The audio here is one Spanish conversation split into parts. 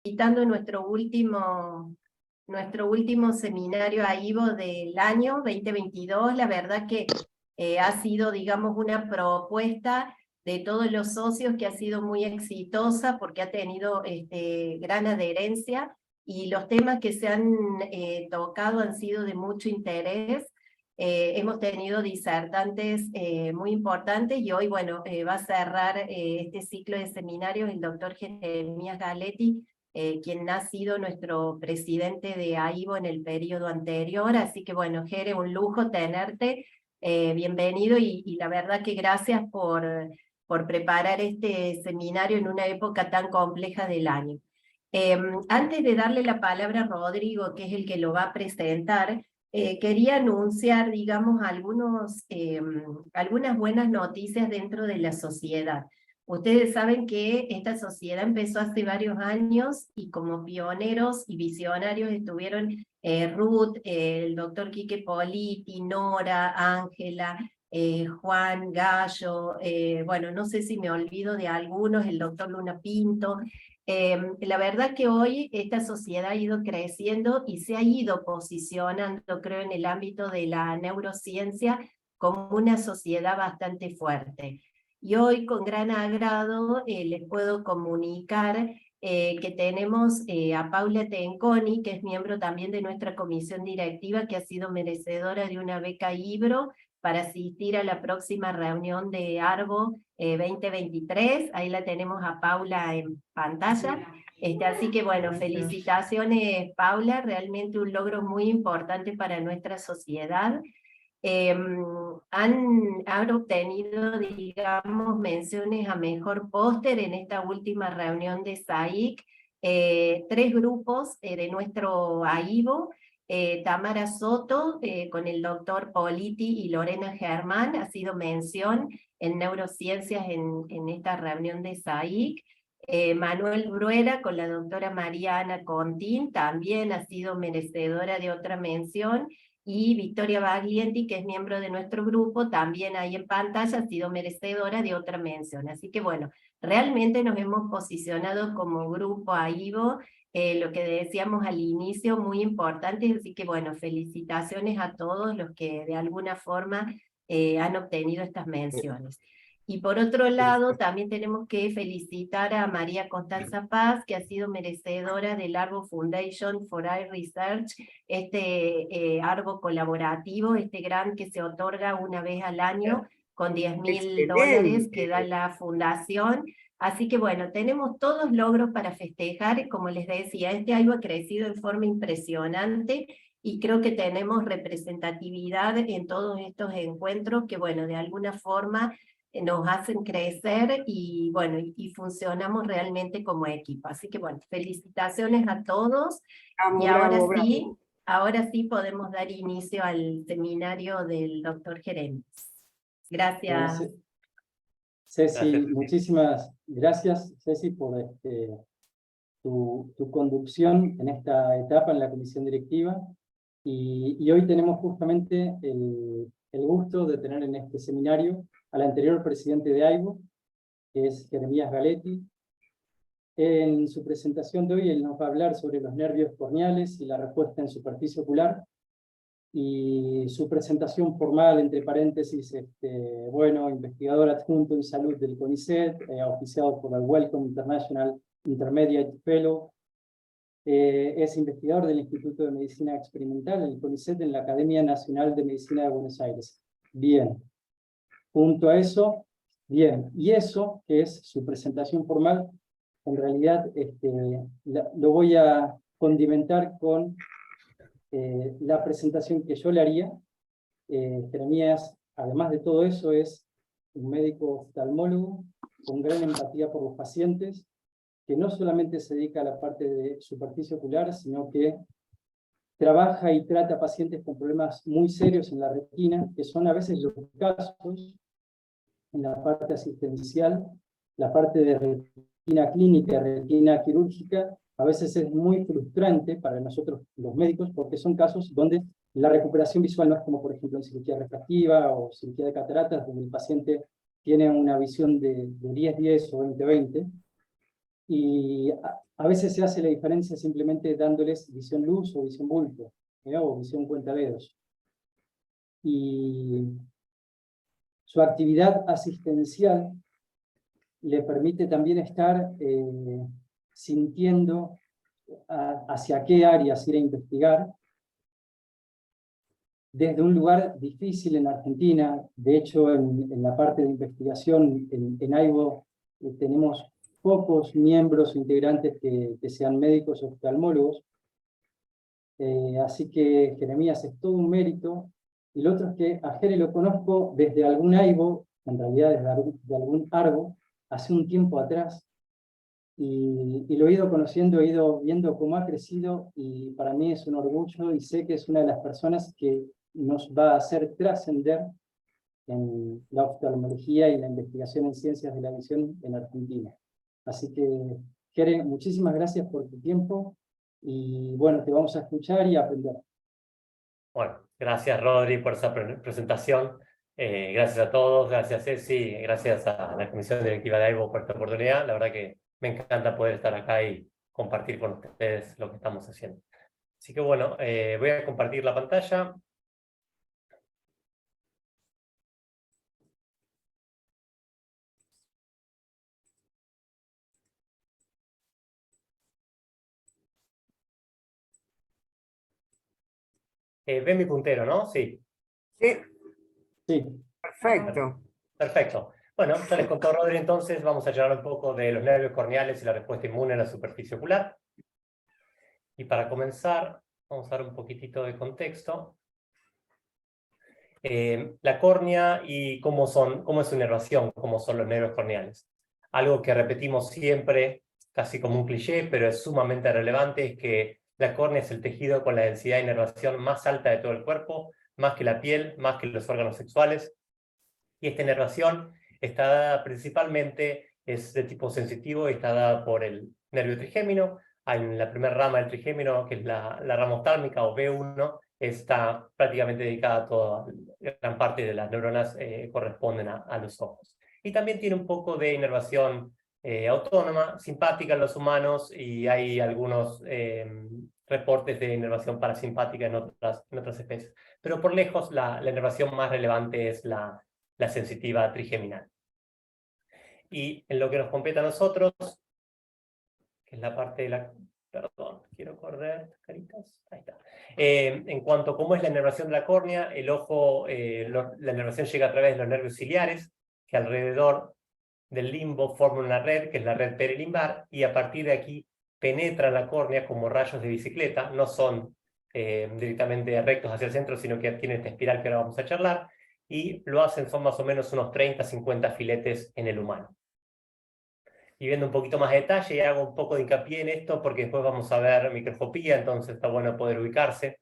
Invitando nuestro último seminario AIVO del año 2022. La verdad que ha sido, digamos, una propuesta de todos los socios que ha sido muy exitosa porque ha tenido gran adherencia y los temas que se han tocado han sido de mucho interés. Hemos tenido disertantes muy importantes y hoy, bueno, va a cerrar este ciclo de seminarios el doctor Jeremías Galetti, quien ha sido nuestro presidente de AIVO en el periodo anterior. Así que bueno, Jere, un lujo tenerte, bienvenido y la verdad que gracias por preparar este seminario en una época tan compleja del año. Antes de darle la palabra a Rodrigo, que es el que lo va a presentar, quería anunciar, digamos, algunas buenas noticias dentro de la sociedad. Ustedes saben que esta sociedad empezó hace varios años y como pioneros y visionarios estuvieron Ruth, el doctor Quique Politi, Nora, Ángela, Juan Gallo, bueno, no sé si me olvido de algunos, el doctor Luna Pinto. La verdad que hoy esta sociedad ha ido creciendo y se ha ido posicionando, creo, en el ámbito de la neurociencia como una sociedad bastante fuerte. Y hoy con gran agrado les puedo comunicar que tenemos a Paula Tenconi, que es miembro también de nuestra comisión directiva, que ha sido merecedora de una beca IBRO para asistir a la próxima reunión de ARBO 2023. Ahí la tenemos a Paula en pantalla. Así que bueno, felicitaciones Paula, realmente un logro muy importante para nuestra sociedad. Han obtenido, digamos, menciones a mejor póster en esta última reunión de SAIC, 3 grupos de nuestro AIVO, Tamara Soto, con el doctor Politi y Lorena Germán, ha sido mención en neurociencias en esta reunión de SAIC. Manuel Bruera con la doctora Mariana Contín, también ha sido merecedora de otra mención, y Victoria Baglienti, que es miembro de nuestro grupo, también ahí en pantalla ha sido merecedora de otra mención. Así que bueno, realmente nos hemos posicionado como grupo AIVO, lo que decíamos al inicio, muy importante, así que bueno, felicitaciones a todos los que de alguna forma han obtenido estas menciones. Y por otro lado, también tenemos que felicitar a María Constanza Paz, que ha sido merecedora del Arbo Foundation for Eye Research, Arbo colaborativo, este grant que se otorga una vez al año con $10.000 que da la fundación. Así que bueno, tenemos todos logros para festejar. Como les decía, este algo ha crecido en forma impresionante y creo que tenemos representatividad en todos estos encuentros que, bueno, de alguna forma nos hacen crecer y bueno, y funcionamos realmente como equipo. Así que bueno, felicitaciones a todos. Bravo, y ahora bravo, sí, bravo. ahora sí podemos dar inicio al seminario del doctor Jeremías. Gracias. Ceci, muchísimas gracias, Ceci, por tu conducción en esta etapa en la comisión directiva. Y hoy tenemos justamente el gusto de tener en este seminario al anterior presidente de AIVO, que es Jeremías Galetti. En su presentación de hoy, él nos va a hablar sobre los nervios corneales y la respuesta en superficie ocular. Y su presentación formal, entre paréntesis, bueno, investigador adjunto en salud del CONICET, oficiado por el Wellcome International Intermediate Fellow, es investigador del Instituto de Medicina Experimental, el CONICET, en la Academia Nacional de Medicina de Buenos Aires. Bien. Junto a eso, bien, y eso, que es su presentación formal, en realidad lo voy a condimentar con la presentación que yo le haría. Jeremías, además de todo eso, es un médico oftalmólogo con gran empatía por los pacientes, que no solamente se dedica a la parte de superficie ocular, sino que trabaja y trata pacientes con problemas muy serios en la retina, que son a veces los casos en la parte asistencial, la parte de retina clínica, retina quirúrgica, a veces es muy frustrante para nosotros los médicos, porque son casos donde la recuperación visual no es como, por ejemplo, en cirugía refractiva o cirugía de cataratas, donde el paciente tiene una visión de 10-10 o 20-20. Y a veces se hace la diferencia simplemente dándoles visión luz o visión bulto, o visión cuentadedos. Y su actividad asistencial le permite también estar sintiendo hacia qué áreas ir a investigar, desde un lugar difícil en Argentina. De hecho, en la parte de investigación en AIBO tenemos pocos miembros integrantes que sean médicos oftalmólogos, así que Jeremías es todo un mérito. Y lo otro es que a Jere lo conozco desde algún AIBO, en realidad desde algún ARBO, hace un tiempo atrás, y lo he ido conociendo, he ido viendo cómo ha crecido, y para mí es un orgullo, y sé que es una de las personas que nos va a hacer trascender en la oftalmología y la investigación en ciencias de la visión en Argentina. Así que, Jere, muchísimas gracias por tu tiempo, y bueno, te vamos a escuchar y aprender. Bueno, gracias Rodri por esa presentación. Gracias a todos, gracias Ceci, gracias a la Comisión Directiva de AIBO por esta oportunidad. La verdad que me encanta poder estar acá y compartir con ustedes lo que estamos haciendo. Así que bueno, voy a compartir la pantalla. ¿Ven mi puntero, no? Sí. Sí, Sí. perfecto. Perfecto. Bueno, ya les contó Rodri, entonces vamos a charlar un poco de los nervios corneales y la respuesta inmune en la superficie ocular. Y para comenzar, vamos a dar un poquitito de contexto. La córnea y cómo es su inervación, cómo son los nervios corneales. Algo que repetimos siempre, casi como un cliché, pero es sumamente relevante, es que la córnea es el tejido con la densidad de inervación más alta de todo el cuerpo, más que la piel, más que los órganos sexuales. Y esta inervación está dada principalmente, es de tipo sensitivo y está dada por el nervio trigémino. Hay la primera rama del trigémino, que es la rama oftálmica o B1, está prácticamente dedicada a toda, gran parte de las neuronas corresponden a los ojos. Y también tiene un poco de inervación autónoma, simpática en los humanos, y hay algunos reportes de inervación parasimpática en otras especies. Pero por lejos la inervación más relevante es la sensitiva trigeminal. Y en lo que nos compete a nosotros, que es la parte de la... Perdón, quiero correr, caritas. Ahí está. En cuanto a cómo es la inervación de la córnea, el ojo, la inervación llega a través de los nervios ciliares, que alrededor del limbo forman una red, que es la red perilimbar, y a partir de aquí penetra la córnea como rayos de bicicleta, no son directamente rectos hacia el centro, sino que tienen esta espiral que ahora vamos a charlar, y lo hacen, son más o menos unos 30-50 filetes en el humano. Y viendo un poquito más de detalle, y hago un poco de hincapié en esto, porque después vamos a ver microscopía, entonces está bueno poder ubicarse.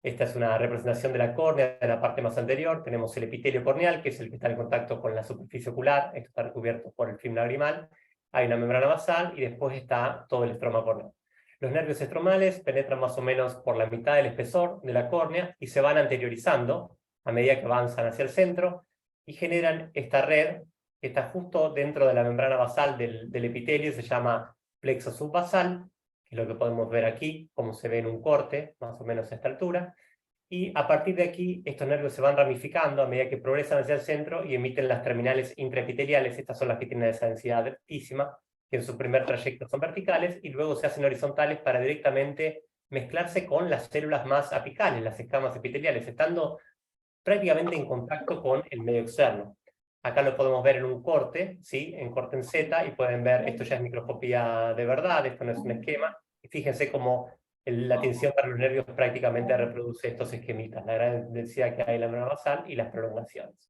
Esta es una representación de la córnea, de la parte más anterior. Tenemos el epitelio corneal, que es el que está en contacto con la superficie ocular. Esto está recubierto por el film lagrimal. Hay una membrana basal y después está todo el estroma corneal. Los nervios estromales penetran más o menos por la mitad del espesor de la córnea y se van anteriorizando a medida que avanzan hacia el centro y generan esta red que está justo dentro de la membrana basal del epitelio, se llama plexo subbasal, que es lo que podemos ver aquí, como se ve en un corte, más o menos a esta altura, y a partir de aquí estos nervios se van ramificando a medida que progresan hacia el centro y emiten las terminales intraepiteliales. Estas son las que tienen esa densidad altísima, que en su primer trayecto son verticales, y luego se hacen horizontales para directamente mezclarse con las células más apicales, las escamas epiteliales, estando prácticamente en contacto con el medio externo. Acá lo podemos ver en un corte, ¿sí? En corte en Z, y pueden ver, esto ya es microscopía de verdad, esto no es un esquema, y fíjense cómo la tensión para los nervios prácticamente reproduce estos esquemitas, la gran densidad que hay en la membrana basal y las prolongaciones.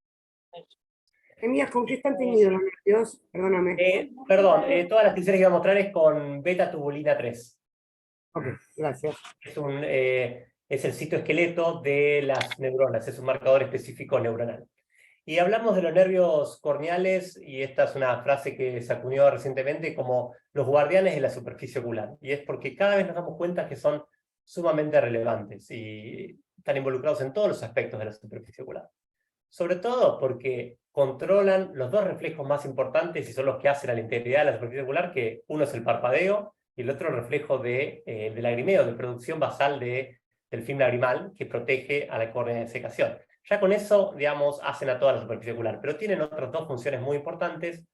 Jeremías, ¿con qué están teñidos los nervios? Perdóname. Perdón, todas las tensiones que voy a mostrar es con beta-tubulina 3. Ok, gracias. Es el citoesqueleto de las neuronas, es un marcador específico neuronal. Y hablamos de los nervios corneales, y esta es una frase que se acuñó recientemente como los guardianes de la superficie ocular. Y es porque cada vez nos damos cuenta que son sumamente relevantes y están involucrados en todos los aspectos de la superficie ocular. Sobre todo porque controlan los dos reflejos más importantes y son los que hacen a la integridad de la superficie ocular, que uno es el parpadeo y el otro reflejo del lagrimeo, de producción basal del film lagrimal, que protege a la córnea de secación. Ya con eso, digamos, hacen a toda la superficie ocular, pero tienen otras dos funciones muy importantes,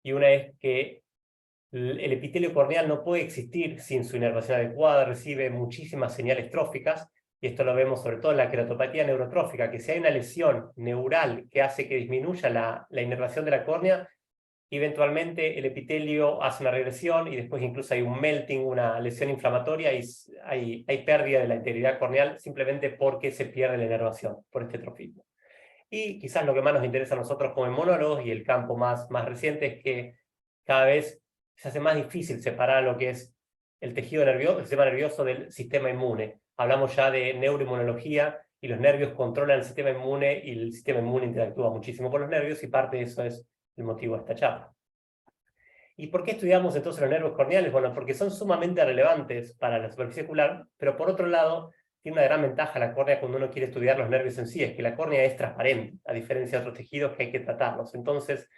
y una es que el epitelio corneal no puede existir sin su inervación adecuada, recibe muchísimas señales tróficas, y esto lo vemos sobre todo en la queratopatía neurotrófica, que si hay una lesión neural que hace que disminuya la inervación de la córnea, eventualmente el epitelio hace una regresión y después incluso hay un melting, una lesión inflamatoria, y hay pérdida de la integridad corneal simplemente porque se pierde la inervación por este trofismo. Y quizás lo que más nos interesa a nosotros como inmunólogos y el campo más reciente es que cada vez se hace más difícil separar lo que es el tejido nervioso, el sistema nervioso del sistema inmune. Hablamos ya de neuroinmunología y los nervios controlan el sistema inmune y el sistema inmune interactúa muchísimo con los nervios, y parte de eso es el motivo de esta charla. ¿Y por qué estudiamos entonces los nervios corneales? Bueno, porque son sumamente relevantes para la superficie ocular, pero por otro lado, tiene una gran ventaja la córnea cuando uno quiere estudiar los nervios en sí, es que la córnea es transparente, a diferencia de otros tejidos que hay que tratarlos. Entonces,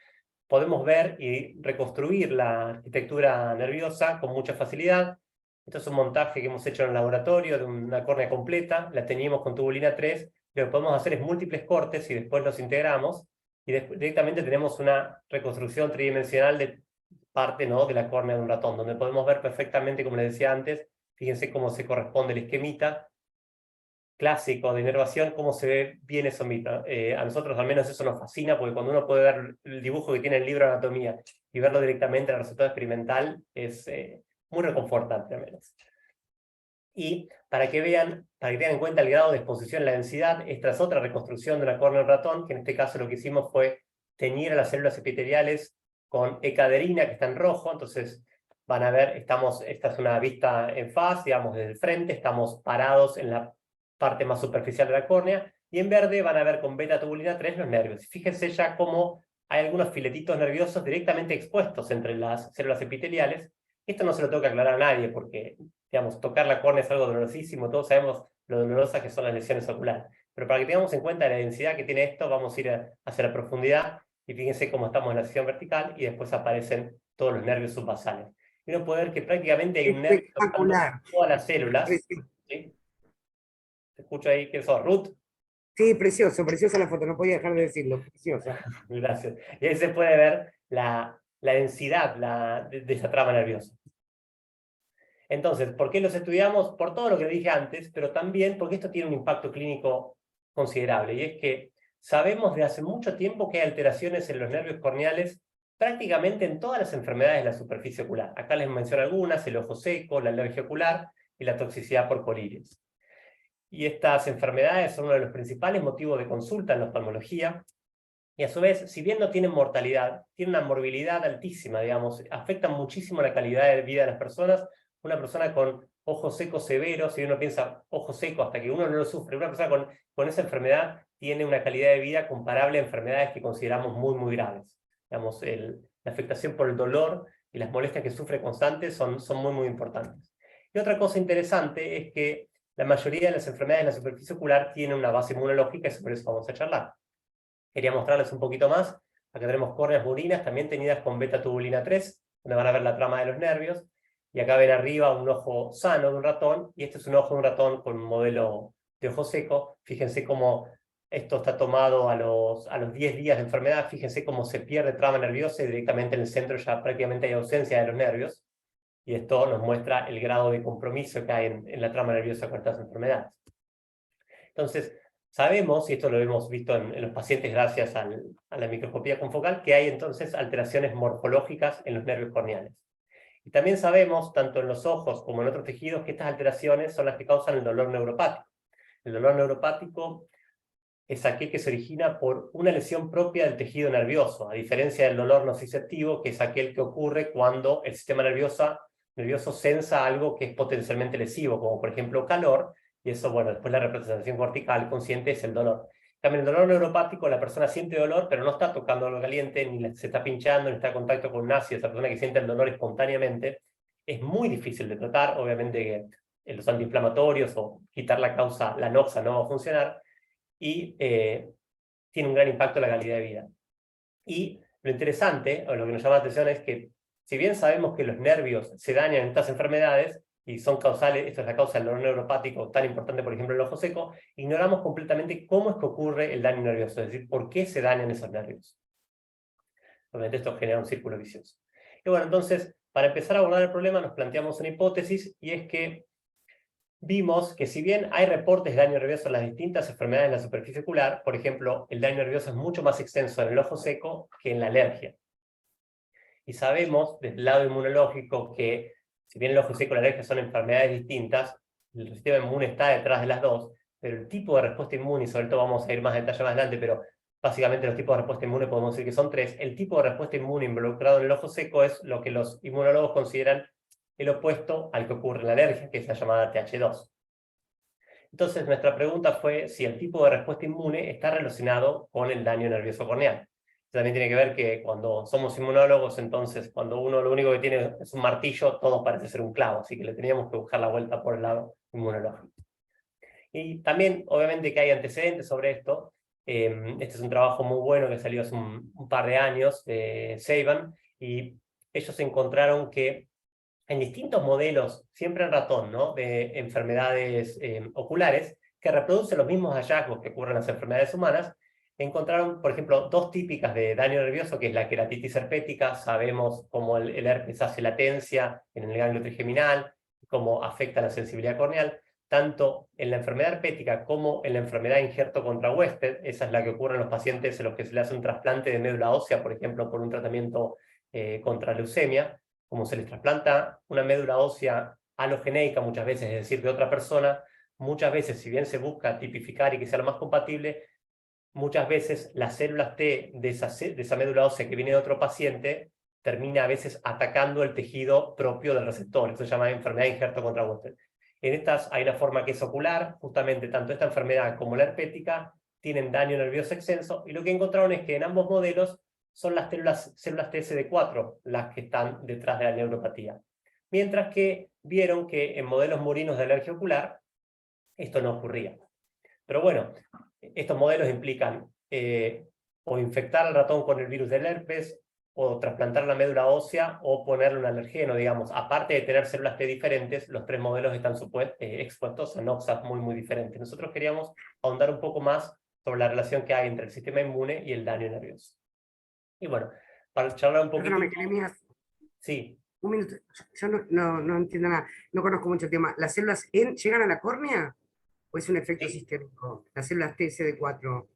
podemos ver y reconstruir la arquitectura nerviosa con mucha facilidad. Esto es un montaje que hemos hecho en el laboratorio de una córnea completa, la teñimos con tubulina 3, lo que podemos hacer es múltiples cortes y después los integramos, y directamente tenemos una reconstrucción tridimensional de parte, ¿no?, de la córnea de un ratón, donde podemos ver perfectamente, como les decía antes, fíjense cómo se corresponde el esquemita clásico de inervación, cómo se ve bien eso mismo. A nosotros al menos eso nos fascina, porque cuando uno puede ver el dibujo que tiene el libro de anatomía y verlo directamente en el resultado experimental, es muy reconfortante al menos. Y para que tengan en cuenta el grado de exposición en la densidad, esta es otra reconstrucción de una córnea del ratón, que en este caso lo que hicimos fue teñir a las células epiteliales con ecaderina, que está en rojo. Entonces van a ver, esta es una vista en faz, digamos desde el frente, estamos parados en la parte más superficial de la córnea, y en verde van a ver con beta-tubulina 3 los nervios. Y fíjense ya cómo hay algunos filetitos nerviosos directamente expuestos entre las células epiteliales. Esto no se lo tengo que aclarar a nadie, porque, digamos, tocar la córnea es algo dolorosísimo, todos sabemos lo dolorosas que son las lesiones oculares. Pero para que tengamos en cuenta la densidad que tiene esto, vamos a ir hacia la profundidad, y fíjense cómo estamos en la sección vertical, y después aparecen todos los nervios subbasales. Y uno puede ver que prácticamente hay un nervio tocando todas las células. ¿Sí? ¿Te escucho ahí? ¿Qué sos, Ruth? Sí, precioso, preciosa la foto, no podía dejar de decirlo, preciosa. Gracias. Y ahí se puede ver la densidad de esa trama nerviosa. Entonces, ¿por qué los estudiamos? Por todo lo que dije antes, pero también porque esto tiene un impacto clínico considerable, y es que sabemos de hace mucho tiempo que hay alteraciones en los nervios corneales prácticamente en todas las enfermedades de la superficie ocular. Acá les menciono algunas: el ojo seco, la alergia ocular y la toxicidad por colirio. Y estas enfermedades son uno de los principales motivos de consulta en la oftalmología, y a su vez, si bien no tienen mortalidad, tienen una morbilidad altísima, digamos, afectan muchísimo la calidad de vida de las personas. Una persona con ojo seco severo, si uno piensa ojo seco hasta que uno no lo sufre, una persona con esa enfermedad tiene una calidad de vida comparable a enfermedades que consideramos muy, muy graves. Digamos, la afectación por el dolor y las molestias que sufre constantes son muy, muy importantes. Y otra cosa interesante es que la mayoría de las enfermedades de la superficie ocular tienen una base inmunológica, y sobre eso vamos a charlar. Quería mostrarles un poquito más. Acá tenemos córneas murinas, también teñidas con beta-tubulina 3, donde van a ver la trama de los nervios. Y acá ven arriba un ojo sano de un ratón, y este es un ojo de un ratón con un modelo de ojo seco. Fíjense cómo esto está tomado a los 10 días de enfermedad. Fíjense cómo se pierde trama nerviosa y directamente en el centro ya prácticamente hay ausencia de los nervios. Y esto nos muestra el grado de compromiso que hay en la trama nerviosa con estas enfermedades. Entonces, sabemos, y esto lo hemos visto en los pacientes gracias a la microscopía confocal, que hay entonces alteraciones morfológicas en los nervios corneales. Y también sabemos, tanto en los ojos como en otros tejidos, que estas alteraciones son las que causan el dolor neuropático. El dolor neuropático es aquel que se origina por una lesión propia del tejido nervioso, a diferencia del dolor nociceptivo, que es aquel que ocurre cuando el sistema nervioso sensa algo que es potencialmente lesivo, como por ejemplo calor, y eso, bueno, después la representación cortical consciente es el dolor. También el dolor neuropático, la persona siente dolor, pero no está tocando algo caliente, ni se está pinchando, ni está en contacto con un ácido. Esa persona que siente el dolor espontáneamente es muy difícil de tratar. Obviamente que los antiinflamatorios o quitar la causa, la noxa, no va a funcionar, y tiene un gran impacto en la calidad de vida. Y lo interesante, o lo que nos llama la atención, es que si bien sabemos que los nervios se dañan en estas enfermedades, y son causales, esto es la causa del dolor neuropático tan importante, por ejemplo, en el ojo seco, ignoramos completamente cómo es que ocurre el daño nervioso, es decir, por qué se dañan esos nervios. Obviamente esto genera un círculo vicioso. Y bueno, entonces, para empezar a abordar el problema, nos planteamos una hipótesis, y es que vimos que si bien hay reportes de daño nervioso en las distintas enfermedades de la superficie ocular, por ejemplo, el daño nervioso es mucho más extenso en el ojo seco que en la alergia. Y sabemos, desde el lado inmunológico, que si bien el ojo seco y la alergia son enfermedades distintas, el sistema inmune está detrás de las dos, pero el tipo de respuesta inmune, y sobre todo vamos a ir más en detalle más adelante, pero básicamente los tipos de respuesta inmune podemos decir que son tres. El tipo de respuesta inmune involucrado en el ojo seco es lo que los inmunólogos consideran el opuesto al que ocurre en la alergia, que es la llamada TH2. Entonces, nuestra pregunta fue si el tipo de respuesta inmune está relacionado con el daño nervioso corneal. También tiene que ver que cuando somos inmunólogos, entonces cuando uno lo único que tiene es un martillo, todo parece ser un clavo, así que le teníamos que buscar la vuelta por el lado inmunológico. Y también, obviamente, que hay antecedentes sobre esto. Este es un trabajo muy bueno que salió hace un par de años de Seiban, y ellos encontraron que en distintos modelos, siempre en ratón, ¿no?, de enfermedades oculares, que reproducen los mismos hallazgos que ocurren en las enfermedades humanas, encontraron, por ejemplo, dos típicas de daño nervioso, que es la queratitis herpética. Sabemos cómo el herpes hace latencia en el ganglio trigeminal, cómo afecta la sensibilidad corneal, tanto en la enfermedad herpética como en la enfermedad de injerto contra huésped. Esa es la que ocurre en los pacientes en los que se le hace un trasplante de médula ósea, por ejemplo, por un tratamiento contra leucemia. Como se les trasplanta una médula ósea alogeneica muchas veces, es decir, de otra persona, muchas veces, si bien se busca tipificar y que sea lo más compatible, muchas veces las células T de esa médula ósea que viene de otro paciente termina a veces atacando el tejido propio del receptor. Esto se llama enfermedad de injerto contra huésped. En estas hay una forma que es ocular, justamente tanto esta enfermedad como la herpética tienen daño nervioso extenso, y lo que encontraron es que en ambos modelos son las células TSD4 las que están detrás de la neuropatía. Mientras que vieron que en modelos murinos de alergia ocular esto no ocurría. Pero bueno, estos modelos implican o infectar al ratón con el virus del herpes, o trasplantar la médula ósea, o ponerle un alergeno, digamos. Aparte de tener células T diferentes, los tres modelos están expuestos a noxas muy diferentes. Nosotros queríamos ahondar un poco más sobre la relación que hay entre el sistema inmune y el daño nervioso. Y bueno, para charlar un poquito... Perdóname, Jeremías. Sí. Un minuto. Yo no entiendo nada. No conozco mucho el tema. ¿Las células llegan a la córnea? ¿O es un efecto sistémico? Las células TSD4.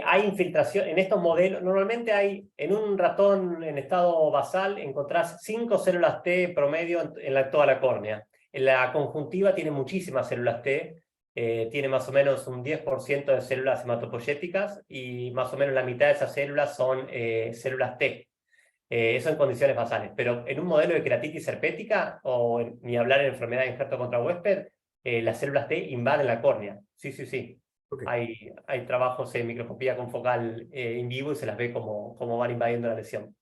Hay infiltración en estos modelos. Normalmente hay, en un ratón en estado basal, encontrás 5 células T promedio en toda la córnea. En la conjuntiva tiene muchísimas células T. Tiene más o menos un 10% de células hematopoyéticas, y más o menos la mitad de esas células son células T. Eso en condiciones basales. Pero en un modelo de queratitis herpética, o ni hablar en enfermedad de injerto contra huésped, las células T invaden la córnea. Sí. Okay. Hay trabajos en microscopía confocal in vivo, y se las ve como van invadiendo la lesión.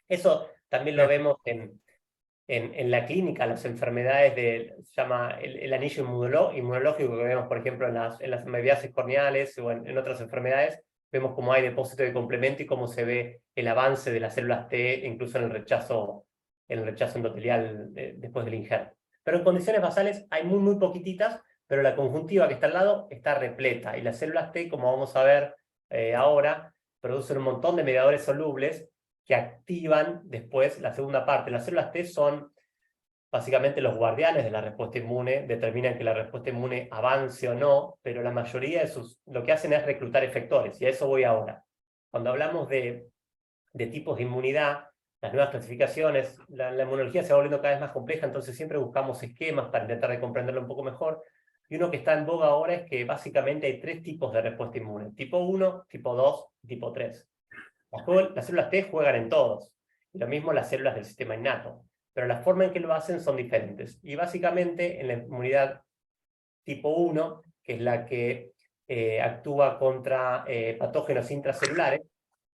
Eso también lo vemos en la clínica, las enfermedades se llama el anillo inmunológico que vemos, por ejemplo, en las hemodiálisis corneales o en otras enfermedades. Vemos cómo hay depósito de complemento y cómo se ve el avance de las células T, incluso en el rechazo endotelial después del injerto. Pero en condiciones basales hay muy poquititas, pero la conjuntiva que está al lado está repleta, y las células T, como vamos a ver ahora, producen un montón de mediadores solubles que activan después la segunda parte. Las células T son básicamente los guardianes de la respuesta inmune, determinan que la respuesta inmune avance o no, pero la mayoría de lo que hacen es reclutar efectores, y a eso voy ahora. Cuando hablamos de tipos de inmunidad, las nuevas clasificaciones, la inmunología se va volviendo cada vez más compleja, entonces siempre buscamos esquemas para intentar de comprenderlo un poco mejor, y uno que está en boga ahora es que básicamente hay 3 tipos de respuesta inmune: tipo 1, tipo 2 y tipo 3. Las células T juegan en todos, y lo mismo las células del sistema innato, pero la forma en que lo hacen son diferentes. Y básicamente en la inmunidad tipo 1, que es la que actúa contra patógenos intracelulares,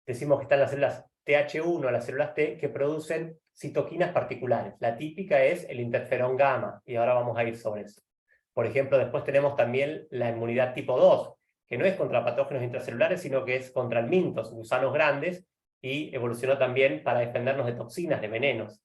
decimos que están las células TH1, las células T, que producen citoquinas particulares. La típica es el interferón gamma, y ahora vamos a ir sobre eso. Por ejemplo, después tenemos también la inmunidad tipo 2, que no es contra patógenos intracelulares, sino que es contra helmintos, gusanos grandes, y evolucionó también para defendernos de toxinas, de venenos.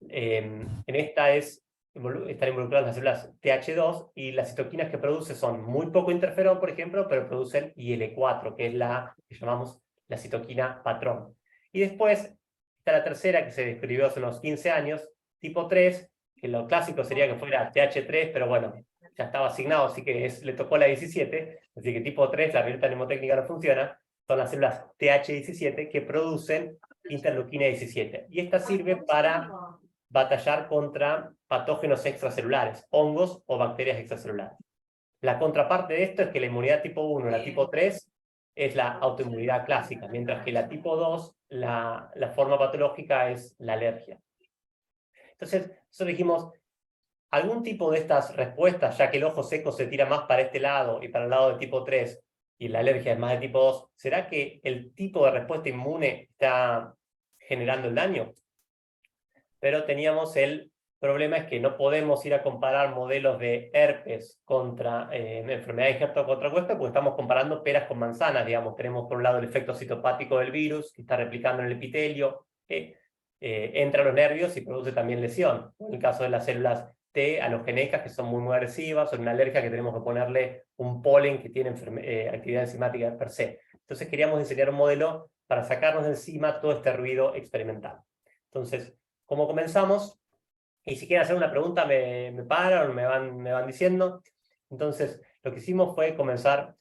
En esta están involucradas las células TH2 y las citoquinas que produce son muy poco interferón, por ejemplo, pero producen IL-4, que es la que llamamos la citoquina patrón. Y después está la tercera que se describió hace unos 15 años, tipo 3, que lo clásico sería que fuera TH3, pero bueno, ya estaba asignado, así que le tocó la 17, así que tipo 3, la ruleta mnemotécnica no funciona, son las células TH17 que producen interleuquina 17. Y esta sirve para batallar contra patógenos extracelulares, hongos o bacterias extracelulares. La contraparte de esto es que la inmunidad tipo 1 y la tipo 3 es la autoinmunidad clásica, mientras que la tipo 2, la forma patológica es la alergia. Entonces, nosotros dijimos, algún tipo de estas respuestas, ya que el ojo seco se tira más para este lado y para el lado de tipo 3, y la alergia es más de tipo 2, ¿será que el tipo de respuesta inmune está generando el daño? Pero teníamos el problema es que no podemos ir a comparar modelos de herpes contra enfermedad de Injerto contra huésped, porque estamos comparando peras con manzanas, digamos. Tenemos por un lado el efecto citopático del virus, que está replicando en el epitelio, entra a los nervios y produce también lesión. En el caso de las células T alogenéicas, que son muy agresivas, o una alergia que tenemos que ponerle un polen que tiene actividad enzimática per se. Entonces queríamos diseñar un modelo para sacarnos de encima todo este ruido experimental. Entonces, ¿cómo comenzamos? Y si quieren hacer una pregunta, me paran, me van diciendo. Entonces, lo que hicimos fue comenzar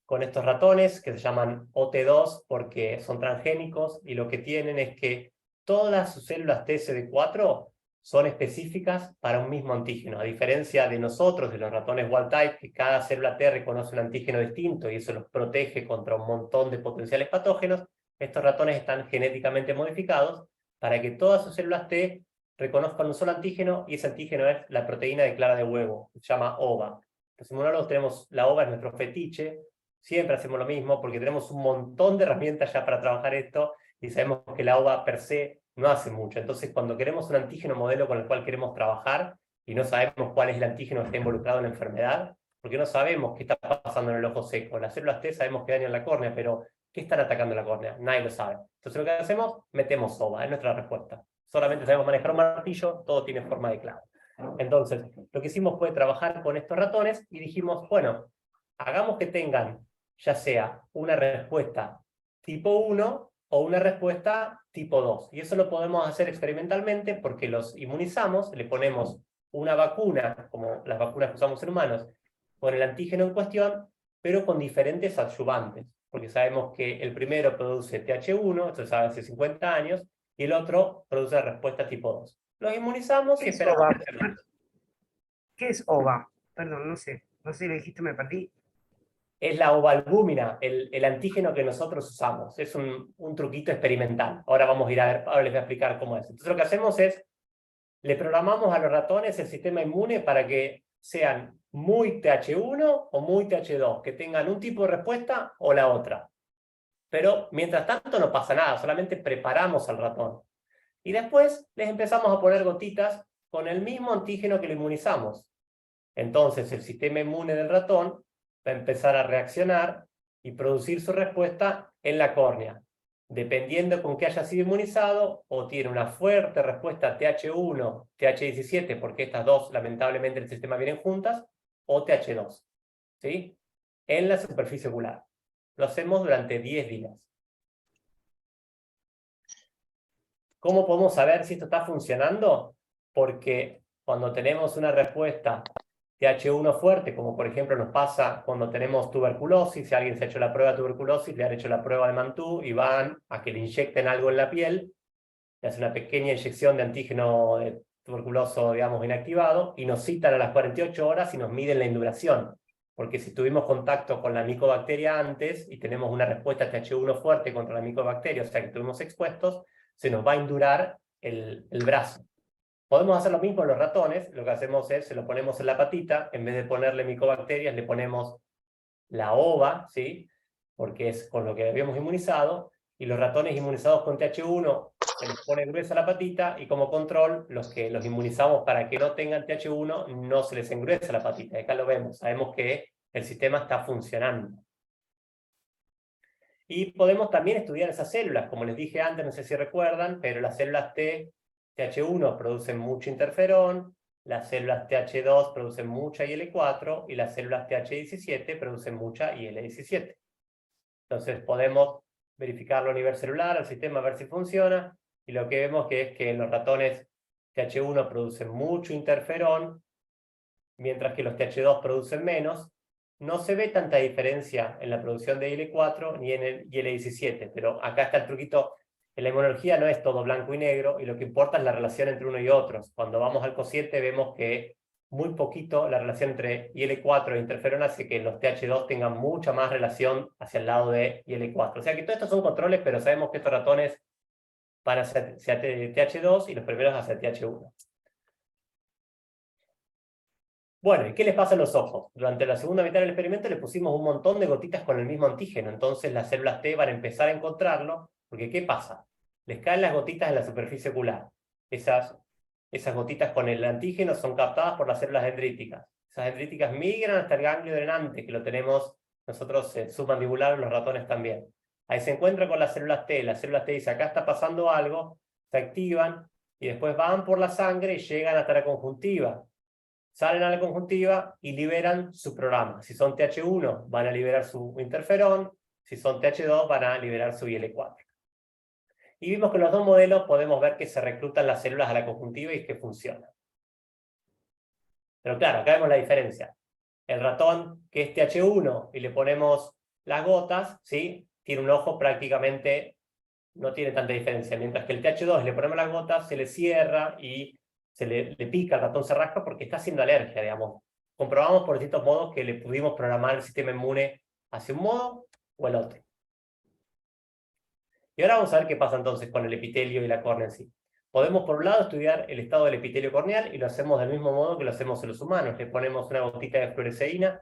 con estos ratones que se llaman OT2 porque son transgénicos y lo que tienen es que todas sus células TSD4 son específicas para un mismo antígeno, a diferencia de nosotros, de los ratones wild type, que cada célula T reconoce un antígeno distinto y eso los protege contra un montón de potenciales patógenos. Estos ratones están genéticamente modificados para que todas sus células T reconozcan un solo antígeno y ese antígeno es la proteína de clara de huevo, que se llama OVA. Los inmunólogos tenemos, la OVA es nuestro fetiche, siempre hacemos lo mismo porque tenemos un montón de herramientas ya para trabajar esto y sabemos que la OVA per se no hace mucho. Entonces, cuando queremos un antígeno modelo con el cual queremos trabajar y no sabemos cuál es el antígeno que está involucrado en la enfermedad, porque no sabemos qué está pasando en el ojo seco. Las células T sabemos que dañan la córnea, pero ¿qué están atacando la córnea? Nadie lo sabe. Entonces, lo que hacemos, metemos OVA, es nuestra respuesta. Solamente sabemos manejar un martillo, todo tiene forma de clavo. Entonces, lo que hicimos fue trabajar con estos ratones y dijimos, bueno, hagamos que tengan ya sea una respuesta tipo 1 o una respuesta tipo 2. Y eso lo podemos hacer experimentalmente porque los inmunizamos, le ponemos una vacuna, como las vacunas que usamos en humanos, con el antígeno en cuestión, pero con diferentes adyuvantes. Porque sabemos que el primero produce TH1, esto se sabe hace 50 años, y el otro produce respuesta tipo 2. Los inmunizamos y esperamos. ¿Qué es OVA? Perdón, no sé si lo dijiste, me perdí. Es la ovalbúmina, el antígeno que nosotros usamos. Es un truquito experimental. Ahora vamos a ir a ver, ahora les voy a explicar cómo es. Entonces lo que hacemos es, le programamos a los ratones el sistema inmune para que sean muy TH1 o muy TH2, que tengan un tipo de respuesta o la otra. Pero mientras tanto no pasa nada, solamente preparamos al ratón. Y después les empezamos a poner gotitas con el mismo antígeno que lo inmunizamos. Entonces el sistema inmune del ratón va a empezar a reaccionar y producir su respuesta en la córnea. Dependiendo con qué haya sido inmunizado, o tiene una fuerte respuesta TH1, TH17, porque estas dos lamentablemente en el sistema vienen juntas, o TH2, ¿sí? En la superficie ocular. Lo hacemos durante 10 días. ¿Cómo podemos saber si esto está funcionando? Porque cuando tenemos una respuesta TH1 fuerte, como por ejemplo nos pasa cuando tenemos tuberculosis, si alguien se ha hecho la prueba de tuberculosis, le han hecho la prueba de Mantoux y van a que le inyecten algo en la piel, le hacen una pequeña inyección de antígeno de tuberculoso, digamos, inactivado, y nos citan a las 48 horas y nos miden la induración. Porque si tuvimos contacto con la micobacteria antes y tenemos una respuesta TH1 fuerte contra la micobacteria, o sea que estuvimos expuestos, se nos va a indurar el brazo. Podemos hacer lo mismo en los ratones, lo que hacemos es, se lo ponemos en la patita, en vez de ponerle micobacterias, le ponemos la ova, ¿sí? Porque es con lo que habíamos inmunizado, y los ratones inmunizados con TH1 se les pone gruesa la patita, y como control, los que los inmunizamos para que no tengan TH1, no se les engruesa la patita. Acá lo vemos, sabemos que el sistema está funcionando. Y podemos también estudiar esas células, como les dije antes, no sé si recuerdan, pero las células T TH1 producen mucho interferón, las células TH2 producen mucha IL-4 y las células TH17 producen mucha IL-17. Entonces podemos verificarlo a nivel celular, al sistema, a ver si funciona, y lo que vemos es que en los ratones TH1 producen mucho interferón, mientras que los TH2 producen menos. No se ve tanta diferencia en la producción de IL-4 ni en el IL-17, pero acá está el truquito. En la inmunología no es todo blanco y negro, y lo que importa es la relación entre uno y otros. Cuando vamos al cociente vemos que muy poquito la relación entre IL-4 e interferón hace que los TH2 tengan mucha más relación hacia el lado de IL-4. O sea que todos estos son controles, pero sabemos que estos ratones van hacia TH2 y los primeros hacia TH1. Bueno, ¿y qué les pasa a los ojos? Durante la segunda mitad del experimento le pusimos un montón de gotitas con el mismo antígeno, entonces las células T van a empezar a encontrarlo, porque ¿qué pasa? Les caen las gotitas en la superficie ocular. Esas gotitas con el antígeno son captadas por las células dendríticas. Esas dendríticas migran hasta el ganglio drenante, que lo tenemos nosotros submandibular, los ratones también. Ahí se encuentra con las células T dicen, acá está pasando algo, se activan, y después van por la sangre y llegan hasta la conjuntiva. Salen a la conjuntiva y liberan su programa. Si son TH1, van a liberar su interferón. Si son TH2, van a liberar su IL-4. Y vimos que en los dos modelos podemos ver que se reclutan las células a la conjuntiva y que funciona. Pero claro, acá vemos la diferencia. El ratón que es TH1 y le ponemos las gotas, ¿sí? Tiene un ojo prácticamente, no tiene tanta diferencia. Mientras que el TH2 le ponemos las gotas, se le cierra y se le pica, el ratón se rasca porque está haciendo alergia, digamos. Comprobamos por distintos modos que le pudimos programar el sistema inmune hacia un modo o el otro. Y ahora vamos a ver qué pasa entonces con el epitelio y la córnea en sí. Podemos, por un lado, estudiar el estado del epitelio corneal y lo hacemos del mismo modo que lo hacemos en los humanos. Le ponemos una gotita de fluoresceína.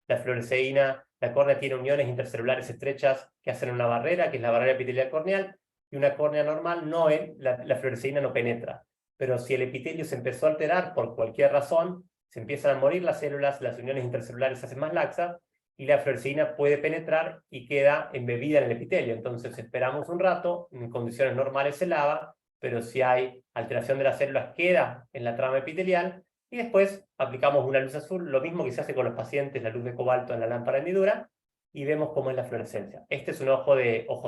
La fluoresceína, la córnea tiene uniones intercelulares estrechas que hacen una barrera, que es la barrera epitelial corneal, y una córnea normal no es, la fluoresceína no penetra. Pero si el epitelio se empezó a alterar por cualquier razón, se empiezan a morir las células, las uniones intercelulares se hacen más laxas, y la fluoresceína puede penetrar y queda embebida en el epitelio. Entonces esperamos un rato, en condiciones normales se lava, pero si hay alteración de las células queda en la trama epitelial, y después aplicamos una luz azul, lo mismo que se hace con los pacientes, la luz de cobalto en la lámpara hendidura, y vemos cómo es la fluorescencia. Este es un ojo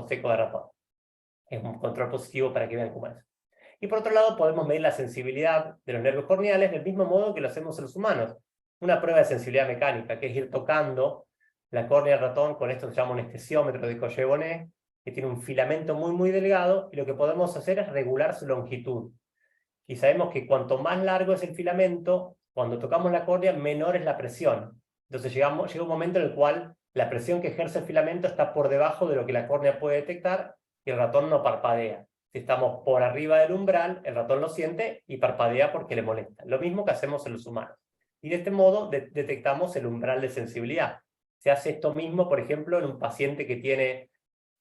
seco de ratón. Es un control positivo para que vean cómo es. Y por otro lado, podemos medir la sensibilidad de los nervios corneales del mismo modo que lo hacemos en los humanos. Una prueba de sensibilidad mecánica, que es ir tocando la córnea del ratón con esto que se llama un estesiómetro de Collet-Bonnet, que tiene un filamento muy delgado, y lo que podemos hacer es regular su longitud. Y sabemos que cuanto más largo es el filamento, cuando tocamos la córnea, menor es la presión. Entonces llega un momento en el cual la presión que ejerce el filamento está por debajo de lo que la córnea puede detectar, y el ratón no parpadea. Si estamos por arriba del umbral, el ratón lo siente y parpadea porque le molesta. Lo mismo que hacemos en los humanos. Y de este modo detectamos el umbral de sensibilidad. Se hace esto mismo, por ejemplo, en un paciente que tiene,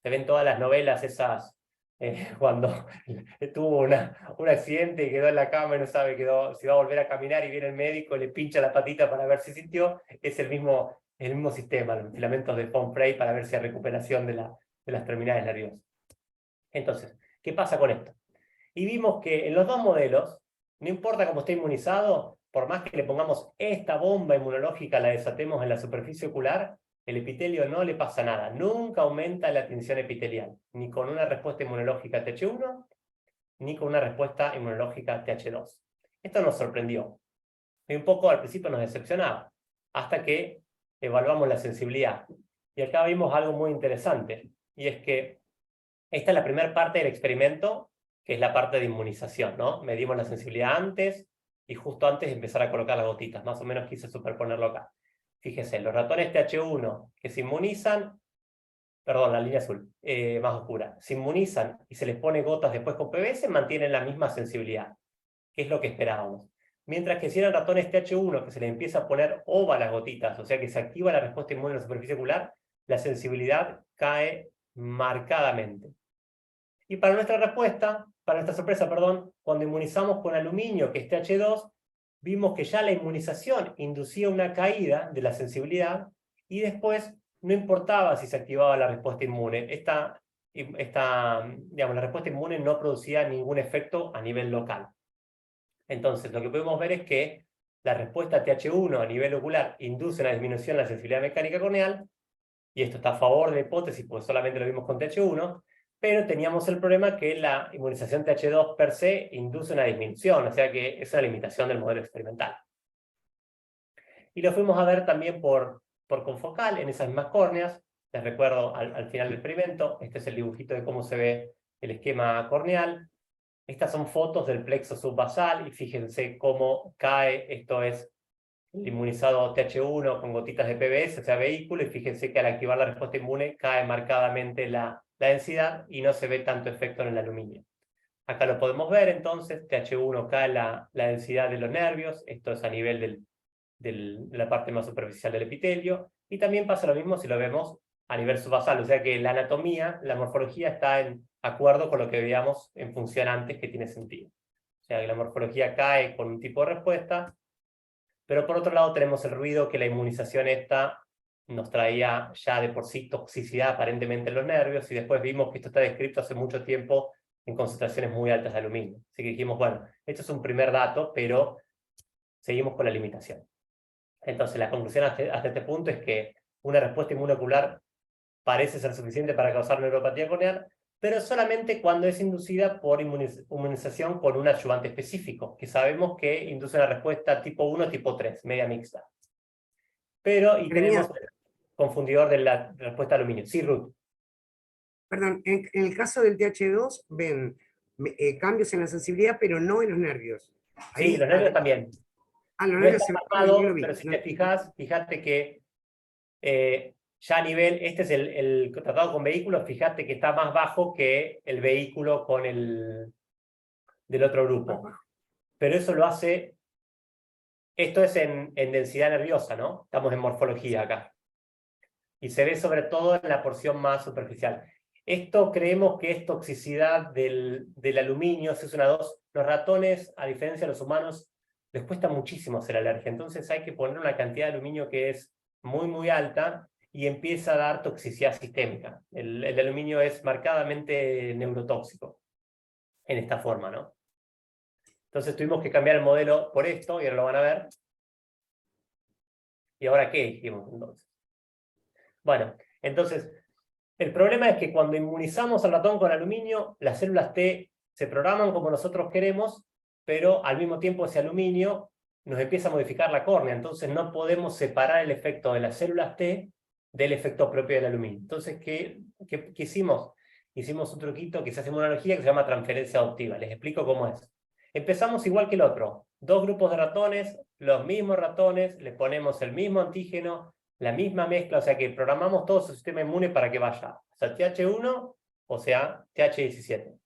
se ven todas las novelas esas, cuando tuvo un accidente y quedó en la cama y no sabe si va a volver a caminar y viene el médico, le pincha la patita para ver si sintió. Es el mismo sistema, los filamentos de von Frey para ver si hay recuperación de las terminales nerviosas. Entonces, ¿qué pasa con esto? Y vimos que en los dos modelos, no importa cómo esté inmunizado, por más que le pongamos esta bomba inmunológica, la desatemos en la superficie ocular, el epitelio no le pasa nada. Nunca aumenta la tinción epitelial, ni con una respuesta inmunológica TH1, ni con una respuesta inmunológica TH2. Esto nos sorprendió. Y un poco al principio nos decepcionaba, hasta que evaluamos la sensibilidad. Y acá vimos algo muy interesante, y es que esta es la primera parte del experimento, que es la parte de inmunización, ¿no? Medimos la sensibilidad antes y justo antes de empezar a colocar las gotitas. Más o menos quise superponerlo acá. Fíjese, los ratones TH1 que se inmunizan, perdón, la línea azul, más oscura, se inmunizan y se les pone gotas después con PBS, mantienen la misma sensibilidad, que es lo que esperábamos. Mientras que si eran ratones TH1 que se les empieza a poner ova las gotitas, o sea que se activa la respuesta inmune en la superficie ocular, la sensibilidad cae marcadamente. Y para nuestra sorpresa, cuando inmunizamos con aluminio, que es TH2, vimos que ya la inmunización inducía una caída de la sensibilidad y después no importaba si se activaba la respuesta inmune. Esta digamos, la respuesta inmune no producía ningún efecto a nivel local. Entonces, lo que podemos ver es que la respuesta TH1 a nivel ocular induce una disminución en la sensibilidad mecánica corneal, y esto está a favor de la hipótesis, porque solamente lo vimos con TH1, pero teníamos el problema que la inmunización TH2 per se induce una disminución, o sea que es una limitación del modelo experimental. Y lo fuimos a ver también por confocal en esas mismas córneas. Les recuerdo al final del experimento, este es el dibujito de cómo se ve el esquema corneal. Estas son fotos del plexo subbasal y fíjense cómo cae, esto es el inmunizado TH1 con gotitas de PBS, o sea, vehículo, y fíjense que al activar la respuesta inmune cae marcadamente la densidad y no se ve tanto efecto en el aluminio. Acá lo podemos ver entonces, TH1 cae la densidad de los nervios, esto es a nivel de la parte más superficial del epitelio, y también pasa lo mismo si lo vemos a nivel subbasal, o sea que la anatomía, la morfología está en acuerdo con lo que veíamos en función antes, que tiene sentido. O sea que la morfología cae con un tipo de respuesta, pero por otro lado tenemos el ruido que la inmunización esta nos traía ya de por sí toxicidad aparentemente en los nervios, y después vimos que esto está descrito hace mucho tiempo en concentraciones muy altas de aluminio. Así que dijimos, bueno, esto es un primer dato, pero seguimos con la limitación. Entonces la conclusión hasta este punto es que una respuesta inmunocular parece ser suficiente para causar neuropatía corneal, pero solamente cuando es inducida por inmunización con un adyuvante específico, que sabemos que induce una respuesta tipo 1, tipo 3, media mixta. Pero, y tenemos el confundidor de la respuesta de aluminio. Sí, Ruth. Perdón, en el caso del TH2 ven cambios en la sensibilidad, pero no en los nervios. Sí, los nervios también. Los No nervios está se marcado, pero si te fijas, fíjate que ya a nivel, este es el tratado con vehículos, fíjate que está más bajo que el vehículo con el del otro grupo. Pero eso lo hace, esto es en densidad nerviosa, ¿no? Estamos en morfología acá. Y se ve sobre todo en la porción más superficial. Esto creemos que es toxicidad del aluminio, es una 2. Los ratones, a diferencia de los humanos, les cuesta muchísimo hacer alergia. Entonces hay que poner una cantidad de aluminio que es muy, muy alta, y empieza a dar toxicidad sistémica. El aluminio es marcadamente neurotóxico en esta forma, ¿no? Entonces tuvimos que cambiar el modelo por esto, y ahora lo van a ver. ¿Y ahora qué dijimos entonces? Bueno, entonces, el problema es que cuando inmunizamos al ratón con aluminio, las células T se programan como nosotros queremos, pero al mismo tiempo ese aluminio nos empieza a modificar la córnea, entonces no podemos separar el efecto de las células T del efecto propio del aluminio. Entonces, ¿qué hicimos? Hicimos un truquito que se hace en inmunología que se llama transferencia adoptiva. Les explico cómo es. Empezamos igual que el otro. 2 grupos de ratones, los mismos ratones, les ponemos el mismo antígeno, la misma mezcla, o sea que programamos todo su sistema inmune para que vaya, o sea, TH1, o sea, TH17. O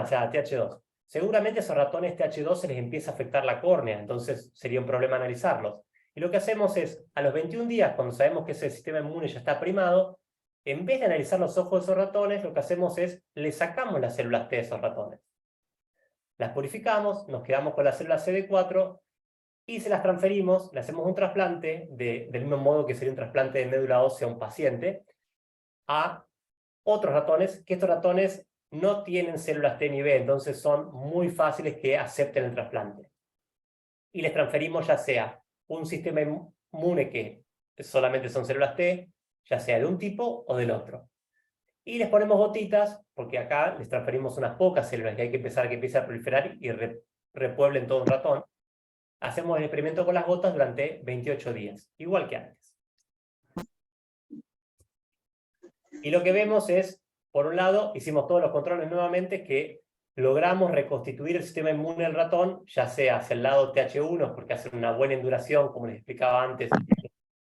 sea, TH2. Seguramente a esos ratones TH2 se les empieza a afectar la córnea, entonces sería un problema analizarlos. Y lo que hacemos es, a los 21 días, cuando sabemos que ese sistema inmune ya está primado, en vez de analizar los ojos de esos ratones, lo que hacemos es, le sacamos las células T de esos ratones. Las purificamos, nos quedamos con las células CD4, y se las transferimos, le hacemos un trasplante, del mismo modo que sería un trasplante de médula ósea a un paciente, a otros ratones, que estos ratones no tienen células T ni B, entonces son muy fáciles que acepten el trasplante. Y les transferimos ya sea un sistema inmune que solamente son células T, ya sea de un tipo o del otro. Y les ponemos gotitas, porque acá les transferimos unas pocas células que hay que empezar a que empiece a proliferar y repueblen todo un ratón. Hacemos el experimento con las gotas durante 28 días, igual que antes. Y lo que vemos es, por un lado, hicimos todos los controles nuevamente, que logramos reconstituir el sistema inmune del ratón, ya sea hacia el lado TH1, porque hacen una buena induración, como les explicaba antes,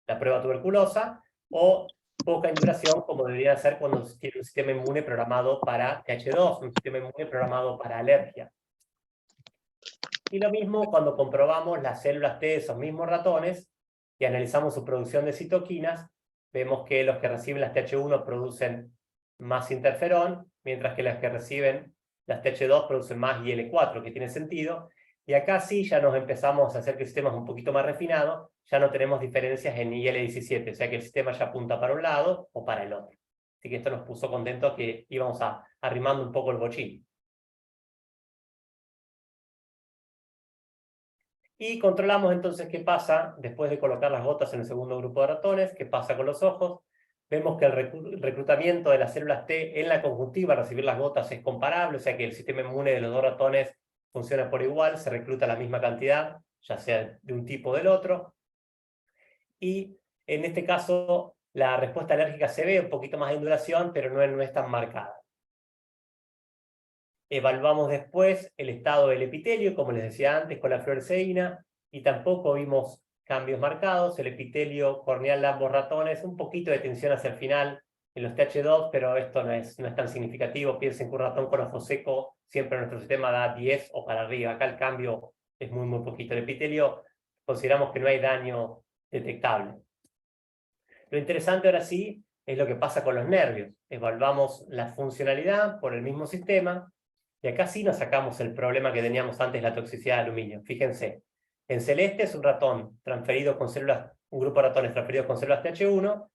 la prueba tuberculosa, o poca induración, como debería ser cuando tiene un sistema inmune programado para TH2, un sistema inmune programado para alergia. Y lo mismo cuando comprobamos las células T de esos mismos ratones y analizamos su producción de citoquinas, vemos que los que reciben las TH1 producen más interferón, mientras que las que reciben las TH2 producen más IL4, que tiene sentido. Y acá sí ya nos empezamos a hacer que el sistema es un poquito más refinado, ya no tenemos diferencias en IL17, o sea que el sistema ya apunta para un lado o para el otro. Así que esto nos puso contentos que íbamos arrimando un poco el bochín. Y controlamos entonces qué pasa después de colocar las gotas en el segundo grupo de ratones, qué pasa con los ojos. Vemos que el reclutamiento de las células T en la conjuntiva al recibir las gotas es comparable, o sea que el sistema inmune de los dos ratones funciona por igual, se recluta la misma cantidad, ya sea de un tipo o del otro. Y en este caso la respuesta alérgica se ve un poquito más en duración, pero no es tan marcada. Evaluamos después el estado del epitelio, como les decía antes, con la fluoresceína, y tampoco vimos cambios marcados. El epitelio corneal de ambos ratones, un poquito de tensión hacia el final en los TH2, pero esto no es tan significativo. Piensen que un ratón con ojo seco siempre en nuestro sistema da 10 o para arriba. Acá el cambio es muy poquito. El epitelio consideramos que no hay daño detectable. Lo interesante ahora sí es lo que pasa con los nervios. Evaluamos la funcionalidad por el mismo sistema, y acá sí nos sacamos el problema que teníamos antes, la toxicidad de aluminio. Fíjense, en celeste es un ratón transferido con células, un grupo de ratones transferidos con células TH1,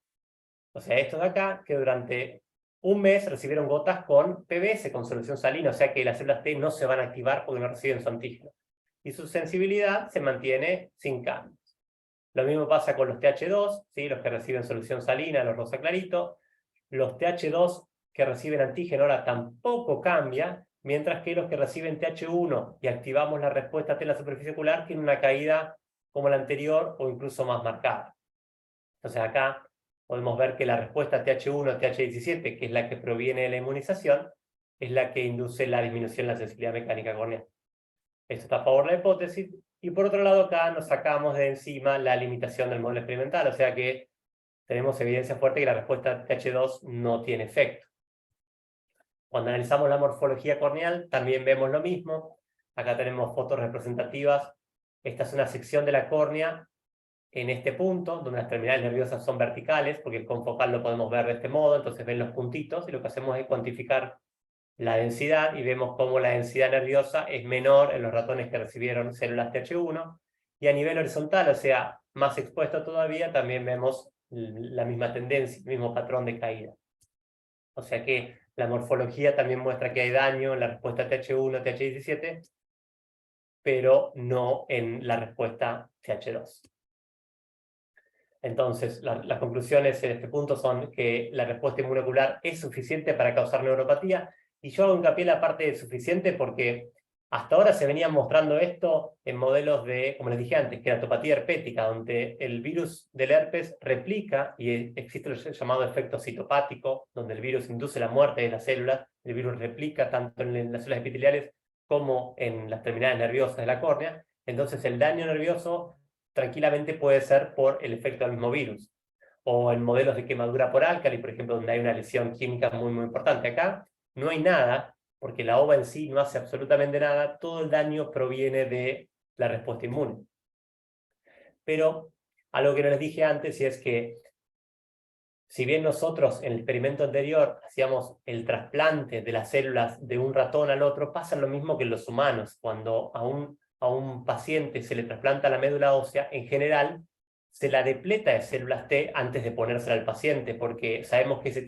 o sea, estos de acá, que durante un mes recibieron gotas con PBS, con solución salina, o sea que las células T no se van a activar porque no reciben su antígeno. Y su sensibilidad se mantiene sin cambios. Lo mismo pasa con los TH2, ¿sí? Los que reciben solución salina, los rosa clarito. Los TH2 que reciben antígeno ahora tampoco cambia, mientras que los que reciben TH1 y activamos la respuesta T en la superficie ocular tienen una caída como la anterior o incluso más marcada. Entonces acá podemos ver que la respuesta TH1, TH17, que es la que proviene de la inmunización, es la que induce la disminución de la sensibilidad mecánica corneal. Esto está a favor de la hipótesis. Y por otro lado acá nos sacamos de encima la limitación del modelo experimental, o sea que tenemos evidencia fuerte que la respuesta TH2 no tiene efecto. Cuando analizamos la morfología corneal también vemos lo mismo. Acá tenemos fotos representativas. Esta es una sección de la córnea en este punto, donde las terminales nerviosas son verticales, porque el confocal lo podemos ver de este modo, entonces ven los puntitos, y lo que hacemos es cuantificar la densidad, y vemos cómo la densidad nerviosa es menor en los ratones que recibieron células TH1, y a nivel horizontal, o sea, más expuesto todavía, también vemos la misma tendencia, el mismo patrón de caída. O sea que la morfología también muestra que hay daño en la respuesta TH1, TH17, pero no en la respuesta TH2. Entonces, las conclusiones en este punto son que la respuesta inmunocular es suficiente para causar neuropatía, y yo hago hincapié en la parte de suficiente porque hasta ahora se venía mostrando esto en modelos de, como les dije antes, queratopatía herpética, donde el virus del herpes replica y existe el llamado efecto citopático, donde el virus induce la muerte de las células. El virus replica tanto en las células epiteliales como en las terminales nerviosas de la córnea. Entonces el daño nervioso tranquilamente puede ser por el efecto del mismo virus. O en modelos de quemadura por álcali, por ejemplo, donde hay una lesión química muy importante. Acá no hay nada, porque la ova en sí no hace absolutamente nada, todo el daño proviene de la respuesta inmune. Pero algo que no les dije antes, y es que si bien nosotros en el experimento anterior hacíamos el trasplante de las células de un ratón al otro, pasa lo mismo que en los humanos. Cuando a un paciente se le trasplanta la médula ósea, en general se la depleta de células T antes de ponérsela al paciente, porque sabemos que ese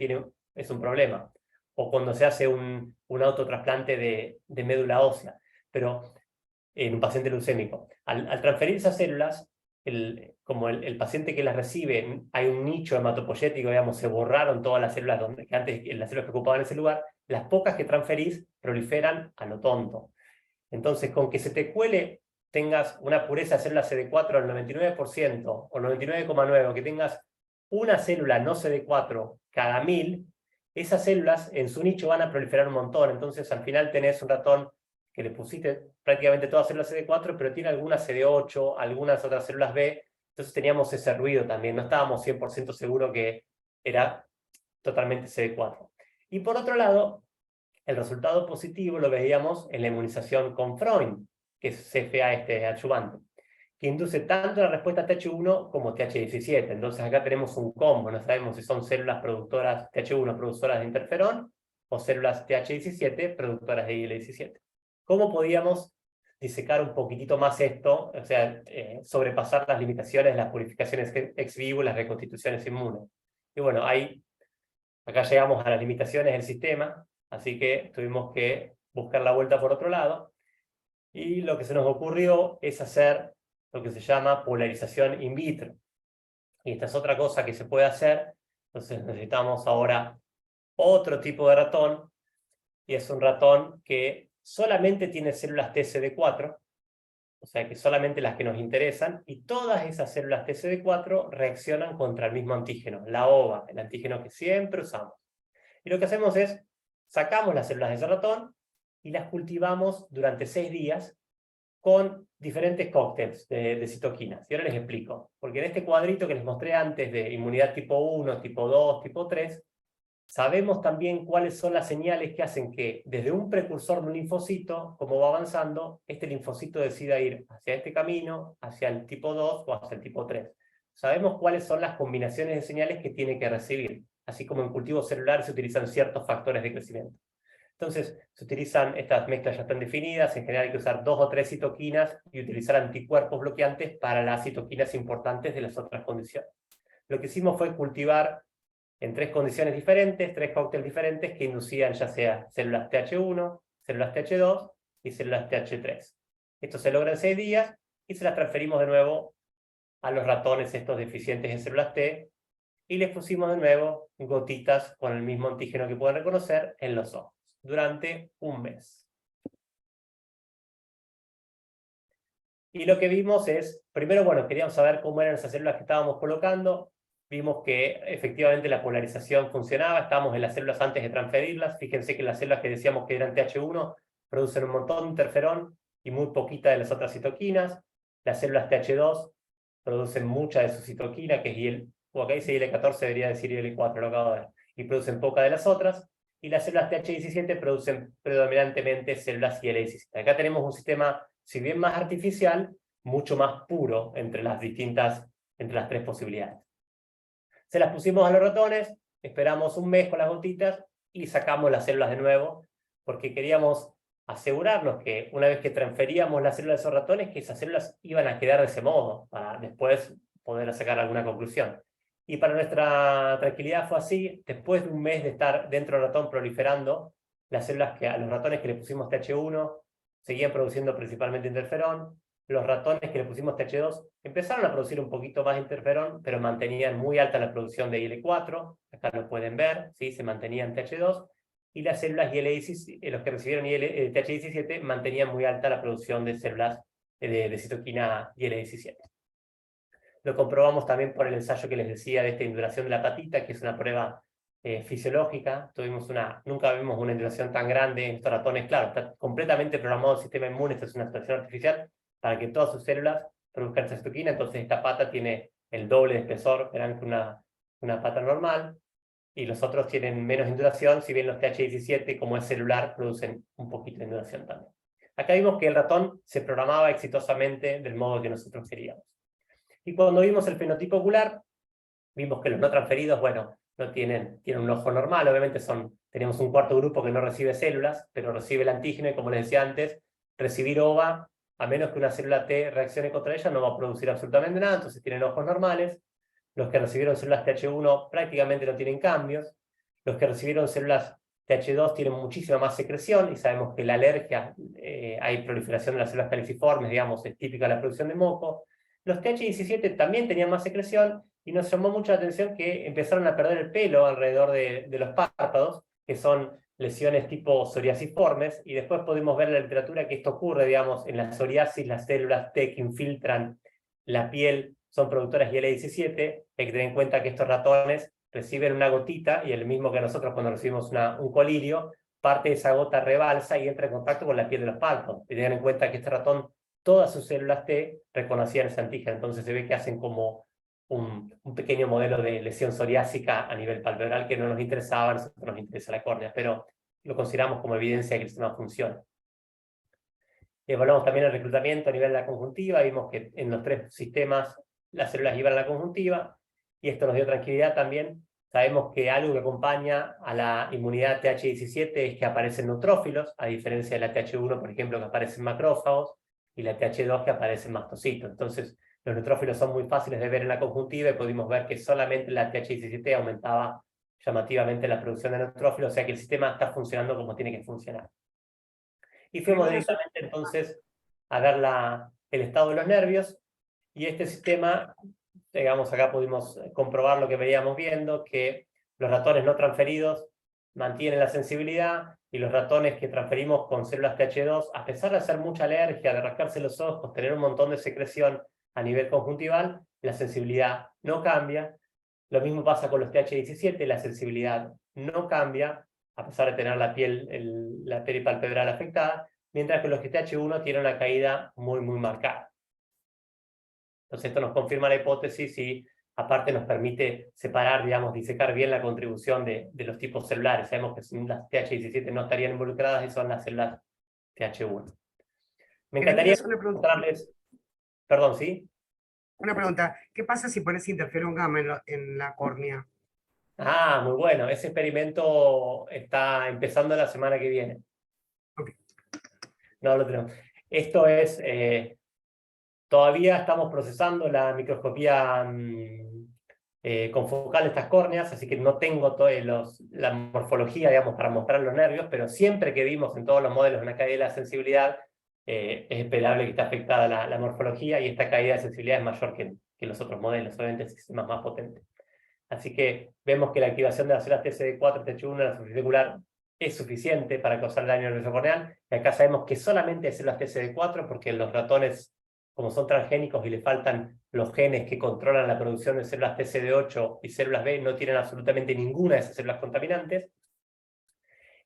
es un problema. O cuando se hace un autotrasplante de médula ósea, pero en un paciente leucémico. Al transferir esas células, como el paciente que las recibe, hay un nicho hematopoyético, digamos, se borraron todas las células que antes las células que ocupaban ese lugar, las pocas que transferís proliferan a lo tonto. Entonces, con que se te cuele, tengas una pureza de células CD4 al 99% o 99,9%, o que tengas una célula no CD4 cada 1000, esas células en su nicho van a proliferar un montón. Entonces, al final tenés un ratón que le pusiste prácticamente todas células CD4, pero tiene algunas CD8, algunas otras células B, entonces teníamos ese ruido también, no estábamos 100% seguros que era totalmente CD4. Y por otro lado, el resultado positivo lo veíamos en la inmunización con Freund, que es CFA adyuvante, que induce tanto la respuesta TH1 como TH17. Entonces acá tenemos un combo, no sabemos si son células productoras TH1 productoras de interferón o células TH17 productoras de IL-17. ¿Cómo podíamos disecar un poquitito más esto, o sea, sobrepasar las limitaciones de las purificaciones ex vivo y las reconstituciones inmunes? Y bueno, hay Acá llegamos a las limitaciones del sistema, así que tuvimos que buscar la vuelta por otro lado. Y lo que se nos ocurrió es hacer lo que se llama polarización in vitro. Y esta es otra cosa que se puede hacer. Entonces necesitamos ahora otro tipo de ratón, y es un ratón que solamente tiene células TCD4, o sea que solamente las que nos interesan, y todas esas células TCD4 reaccionan contra el mismo antígeno, la OVA, el antígeno que siempre usamos. Y lo que hacemos es, sacamos las células de ese ratón y las cultivamos durante 6 días con diferentes cócteles de citoquinas. Y ahora les explico, porque en este cuadrito que les mostré antes de inmunidad tipo 1, tipo 2, tipo 3, sabemos también cuáles son las señales que hacen que desde un precursor de un linfocito, como va avanzando, este linfocito decida ir hacia este camino, hacia el tipo 2 o hacia el tipo 3. Sabemos cuáles son las combinaciones de señales que tiene que recibir, así como en cultivo celular se utilizan ciertos factores de crecimiento. Entonces, se utilizan, estas mezclas ya están definidas, en general hay que usar 2 o 3 citoquinas y utilizar anticuerpos bloqueantes para las citoquinas importantes de las otras condiciones. Lo que hicimos fue cultivar en 3 condiciones diferentes, 3 cócteles diferentes que inducían ya sea células TH1, células TH2 y células TH3. Esto se logra en 6 días y se las transferimos de nuevo a los ratones estos deficientes en células T y les pusimos de nuevo gotitas con el mismo antígeno que pueden reconocer en los ojos durante un mes. Y lo que vimos es, primero, bueno, queríamos saber cómo eran esas células que estábamos colocando. Vimos que efectivamente la polarización funcionaba, estábamos en las células antes de transferirlas. Fíjense que las células que decíamos que eran TH1 producen un montón de interferón y muy poquita de las otras citoquinas. Las células TH2 producen mucha de su citoquina, que es IL, o acá dice IL-14, debería decir IL-4, lo acabo de ver, y producen poca de las otras. Y las células TH17 producen predominantemente células IL-17. Acá tenemos un sistema, si bien más artificial, mucho más puro entre las 3 posibilidades. Se las pusimos a los ratones, esperamos un mes con las gotitas y sacamos las células de nuevo, porque queríamos asegurarnos que una vez que transferíamos las células de esos ratones, que esas células iban a quedar de ese modo, para después poder sacar alguna conclusión. Y para nuestra tranquilidad fue así. Después de un mes de estar dentro del ratón proliferando, las células que a los ratones que le pusimos TH1 seguían produciendo principalmente interferón. Los ratones que le pusimos TH2 empezaron a producir un poquito más interferón, pero mantenían muy alta la producción de IL-4, acá lo pueden ver, ¿sí? Se mantenían TH2, y las células IL-17, los que recibieron TH17 mantenían muy alta la producción de células de citoquina IL-17. Lo comprobamos también por el ensayo que les decía de esta induración de la patita, que es una prueba fisiológica. Nunca vimos una induración tan grande en estos ratones. Claro, está completamente programado el sistema inmune, esta es una situación artificial, para que todas sus células produzcan esa citoquina. Entonces esta pata tiene el doble de espesor que una pata normal, y los otros tienen menos induración, si bien los TH17, como es celular, producen un poquito de induración también. Acá vimos que el ratón se programaba exitosamente del modo que nosotros queríamos. Y cuando vimos el fenotipo ocular, vimos que los no transferidos, bueno, no tienen un ojo normal, obviamente tenemos un cuarto grupo que no recibe células, pero recibe el antígeno, y como les decía antes, recibir OVA, a menos que una célula T reaccione contra ella, no va a producir absolutamente nada, entonces tienen ojos normales. Los que recibieron células TH1 prácticamente no tienen cambios. Los que recibieron células TH2 tienen muchísima más secreción, y sabemos que la alergia, hay proliferación de las células caliciformes, digamos, es típica de la producción de moco. Los TH17 también tenían más secreción, y nos llamó mucho la atención que empezaron a perder el pelo alrededor de los párpados, que son lesiones tipo psoriasiformes, y después podemos ver en la literatura que esto ocurre, digamos, en la psoriasis, las células T que infiltran la piel son productoras de IL-17. Hay que tener en cuenta que estos ratones reciben una gotita, y el mismo que nosotros cuando recibimos un colirio, parte de esa gota rebalsa y entra en contacto con la piel de los párpados. Y tengan en cuenta que este ratón, todas sus células T reconocían ese antígeno, entonces se ve que hacen como un pequeño modelo de lesión psoriásica a nivel palpebral que no nos interesaba. A nosotros nos interesa la córnea, pero lo consideramos como evidencia de que el sistema funciona. Evaluamos también el reclutamiento a nivel de la conjuntiva, vimos que en los 3 sistemas las células iban a la conjuntiva, y esto nos dio tranquilidad también. Sabemos que algo que acompaña a la inmunidad TH17 es que aparecen neutrófilos, a diferencia de la TH1, por ejemplo, que aparecen macrófagos, y la TH2 que aparecen mastocitos. Entonces, los neutrófilos son muy fáciles de ver en la conjuntiva, y pudimos ver que solamente la TH17 aumentaba llamativamente la producción de neutrófilos, o sea que el sistema está funcionando como tiene que funcionar. Y fuimos Primero, directamente entonces a ver el estado de los nervios, y este sistema, digamos, acá pudimos comprobar lo que veíamos viendo, que los ratones no transferidos mantienen la sensibilidad, y los ratones que transferimos con células TH2, a pesar de hacer mucha alergia, de rascarse los ojos, tener un montón de secreción a nivel conjuntival, la sensibilidad no cambia. Lo mismo pasa con los TH17, la sensibilidad no cambia, a pesar de tener la piel palpebral afectada, mientras que los TH1 tienen una caída muy, muy marcada. Entonces esto nos confirma la hipótesis y aparte nos permite separar, digamos, disecar bien la contribución de los tipos celulares. Sabemos que las TH17 no estarían involucradas y son las células TH1. Me encantaría mostrarles... Perdón, ¿sí? Una pregunta, ¿qué pasa si pones interferón gamma en la córnea? Ah, muy bueno. Ese experimento está empezando la semana que viene. Ok. No lo tenemos. Esto es... todavía estamos procesando la microscopía confocal de estas córneas, así que no tengo la morfología, digamos, para mostrar los nervios, pero siempre que vimos en todos los modelos una caída de la sensibilidad, es esperable que esté afectada la morfología, y esta caída de sensibilidad es mayor que los otros modelos, obviamente el sistema es más potente. Así que vemos que la activación de las células TSD4, TH1 en la superficie ocular es suficiente para causar daño nervioso corneal, y acá sabemos que solamente hay células TSD4 porque los ratones, como son transgénicos y le faltan los genes que controlan la producción de células TCD8 y células B, no tienen absolutamente ninguna de esas células contaminantes.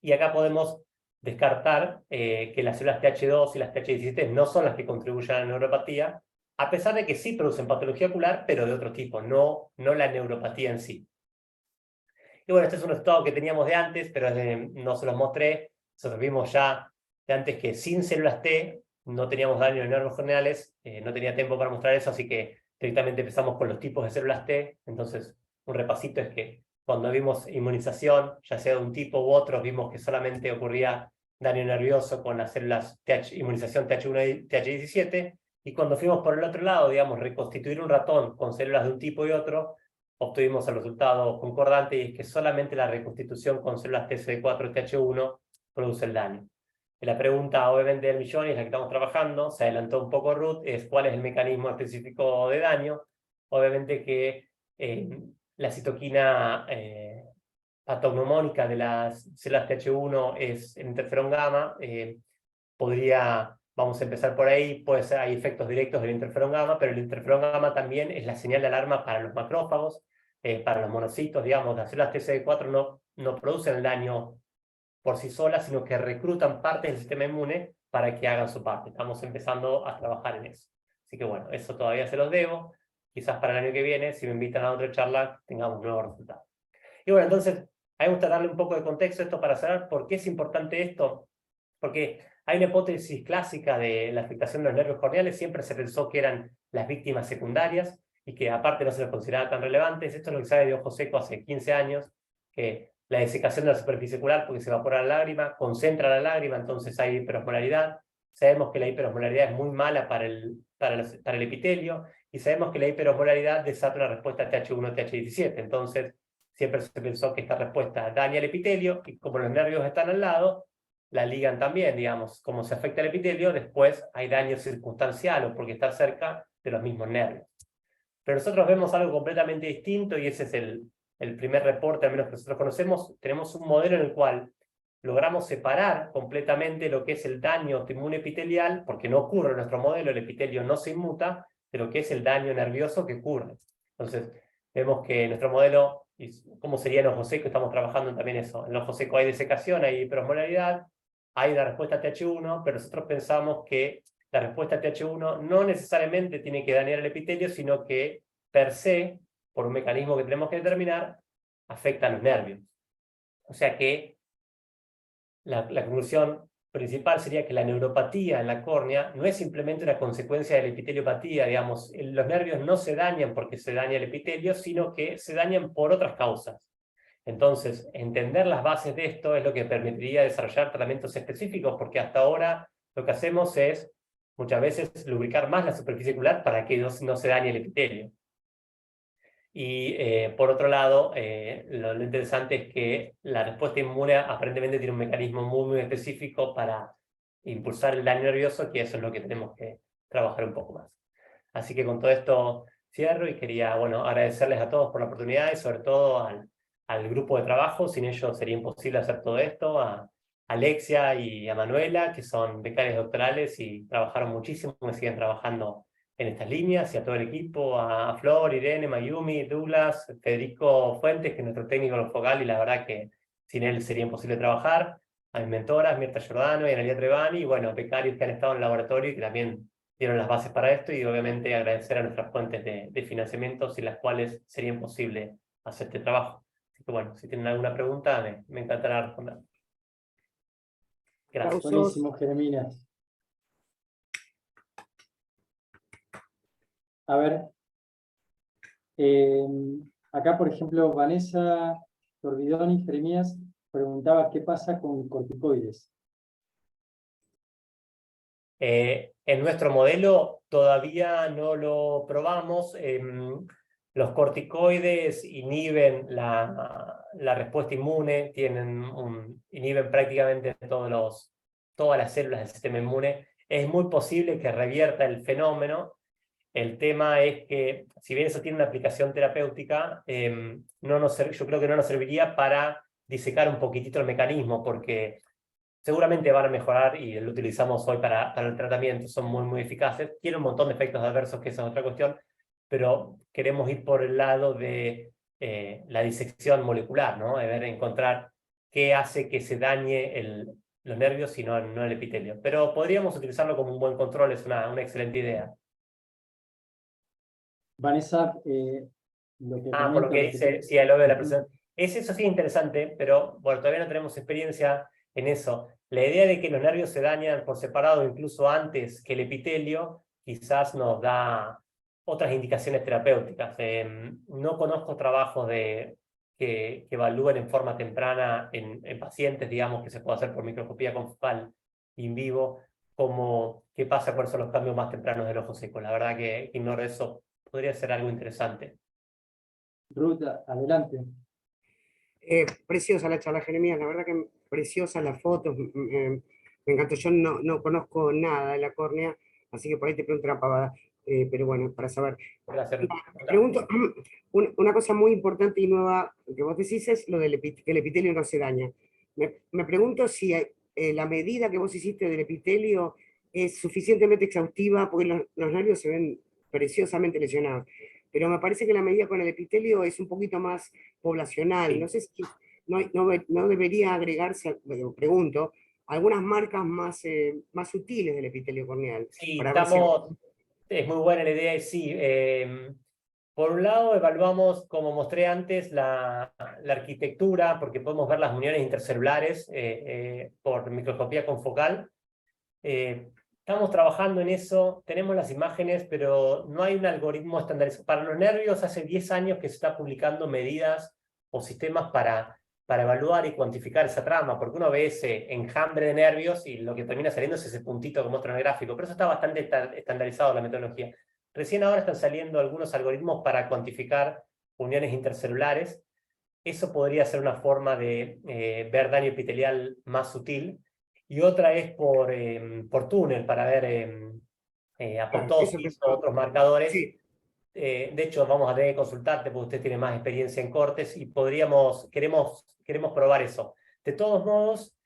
Y acá podemos descartar que las células TH2 y las TH17 no son las que contribuyen a la neuropatía, a pesar de que sí producen patología ocular, pero de otro tipo, no la neuropatía en sí. Y bueno, este es un resultado que teníamos de antes, pero no se los mostré. Nosotros vimos ya de antes que sin células T no teníamos daño en nervios corneales, no tenía tiempo para mostrar eso, así que directamente empezamos con los tipos de células T. Entonces, un repasito es que cuando vimos inmunización, ya sea de un tipo u otro, vimos que solamente ocurría daño nervioso con las células inmunización TH1 y TH17, y cuando fuimos por el otro lado, digamos, reconstituir un ratón con células de un tipo y otro, obtuvimos el resultado concordante, y es que solamente la reconstitución con células TCD4 y TH1 produce el daño. Y la pregunta, obviamente, del millón, y es la que estamos trabajando, se adelantó un poco Ruth, es cuál es el mecanismo específico de daño. Obviamente que la citoquina patognomónica de las células TH1 es el interferón gamma. Vamos a empezar por ahí, puede ser, hay efectos directos del interferón gamma, pero el interferón gamma también es la señal de alarma para los macrófagos, para los monocitos, digamos. Las células TCD4 no producen el daño por sí solas, sino que reclutan partes del sistema inmune para que hagan su parte. Estamos empezando a trabajar en eso. Así que bueno, eso todavía se los debo. Quizás para el año que viene, si me invitan a otra charla, tengamos nuevos resultados. Y bueno, entonces, a mí me gusta darle un poco de contexto a esto para saber por qué es importante esto. Porque hay una hipótesis clásica de la afectación de los nervios corneales, siempre se pensó que eran las víctimas secundarias y que aparte no se los consideraba tan relevantes. Esto es lo que sabe de ojo seco hace 15 años, que la desecación de la superficie ocular, porque se evapora la lágrima, concentra la lágrima, entonces hay hiperosmolaridad. Sabemos que la hiperosmolaridad es muy mala para el epitelio, y sabemos que la hiperosmolaridad desata una respuesta TH1-TH17. Entonces, siempre se pensó que esta respuesta daña el epitelio, y como los nervios están al lado, la ligan también, digamos. Como se afecta el epitelio, después hay daño circunstancial o porque está cerca de los mismos nervios. Pero nosotros vemos algo completamente distinto, y ese es el primer reporte, al menos que nosotros conocemos. Tenemos un modelo en el cual logramos separar completamente lo que es el daño autoinmune epitelial, porque no ocurre en nuestro modelo, el epitelio no se inmuta, de lo que es el daño nervioso que ocurre. Entonces, vemos que en nuestro modelo, ¿cómo sería en ojo seco? Estamos trabajando también eso. En ojo seco hay desecación, hay hiperosmolaridad, hay la respuesta TH1, pero nosotros pensamos que la respuesta TH1 no necesariamente tiene que dañar el epitelio, sino que per se, por un mecanismo que tenemos que determinar, afecta a los nervios. O sea que la conclusión principal sería que la neuropatía en la córnea no es simplemente una consecuencia de la epiteliopatía, digamos. Los nervios no se dañan porque se daña el epitelio, sino que se dañan por otras causas. Entonces, entender las bases de esto es lo que permitiría desarrollar tratamientos específicos, porque hasta ahora lo que hacemos es, muchas veces, lubricar más la superficie ocular para que no se dañe el epitelio. Y por otro lado, lo interesante es que la respuesta inmune aparentemente tiene un mecanismo muy específico para impulsar el daño nervioso, que eso es lo que tenemos que trabajar un poco más. Así que con todo esto cierro y quería, bueno, agradecerles a todos por la oportunidad y sobre todo al grupo de trabajo. Sin ellos sería imposible hacer todo esto. A Alexia y a Manuela, que son becarias doctorales y trabajaron muchísimo, y siguen trabajando en estas líneas, y a todo el equipo, a Flor, Irene, Mayumi, Douglas, Federico Fuentes, que es nuestro técnico focal, y la verdad que sin él sería imposible trabajar. A mis mentoras, Mirta Giordano y Analia Trevani, y bueno, becarios que han estado en el laboratorio y que también dieron las bases para esto, y obviamente agradecer a nuestras fuentes de financiamiento sin las cuales sería imposible hacer este trabajo. Así que bueno, si tienen alguna pregunta, me encantará responder. Gracias. Buenísimo, Jeremías. A ver, acá por ejemplo Vanessa Torbidoni, Jeremías, preguntaba qué pasa con corticoides. En nuestro modelo todavía no lo probamos. Los corticoides inhiben la respuesta inmune, inhiben prácticamente todas las células del sistema inmune. Es muy posible que revierta el fenómeno. El tema es que, si bien eso tiene una aplicación terapéutica, yo creo que no nos serviría para disecar un poquitito el mecanismo, porque seguramente van a mejorar y lo utilizamos hoy para el tratamiento, son muy eficaces. Tiene un montón de efectos adversos, que esa es otra cuestión, pero queremos ir por el lado de la disección molecular, ¿no? De encontrar qué hace que se dañe los nervios y no el epitelio. Pero podríamos utilizarlo como un buen control, es una excelente idea. Vanessa, lo que Por lo que dice, sí, lo de la presión. Eso sí es interesante, pero bueno, todavía no tenemos experiencia en eso. La idea de que los nervios se dañan por separado, incluso antes que el epitelio, quizás nos da otras indicaciones terapéuticas. No conozco trabajos que evalúen en forma temprana en pacientes, digamos, que se puede hacer por microscopía confocal in vivo, como qué pasa, cuáles son los cambios más tempranos del ojo seco. La verdad que ignoro eso. Podría ser algo interesante. Ruth, adelante. Preciosa la charla, Jeremías, la verdad que preciosas las fotos, me encantó. Yo no conozco nada de la córnea, así que por ahí te pregunto una pavada, pero bueno, para saber. Gracias. Me pregunto, una cosa muy importante y nueva que vos decís es lo del que el epitelio no se daña. Me pregunto si la medida que vos hiciste del epitelio es suficientemente exhaustiva, porque los nervios se ven preciosamente lesionados, pero me parece que la medida con el epitelio es un poquito más poblacional. Sí. No sé si no debería agregarse, pregunto, algunas marcas más sutiles del epitelio corneal. Sí, Para ver es muy buena la idea, y sí. Por un lado, evaluamos, como mostré antes, la arquitectura, porque podemos ver las uniones intercelulares por microscopía confocal. Estamos trabajando en eso, tenemos las imágenes, pero no hay un algoritmo estandarizado. Para los nervios, hace 10 años que se está publicando medidas o sistemas para evaluar y cuantificar esa trama, porque uno ve ese enjambre de nervios y lo que termina saliendo es ese puntito que muestra en el gráfico, pero eso está bastante estandarizado, la metodología. Recién ahora están saliendo algunos algoritmos para cuantificar uniones intercelulares. Eso podría ser una forma de ver daño epitelial más sutil. Y otra es por túnel, para ver apoptosis o otros marcadores. Sí. De hecho, vamos a tener que consultarte porque usted tiene más experiencia en cortes y queremos probar eso. De todos modos,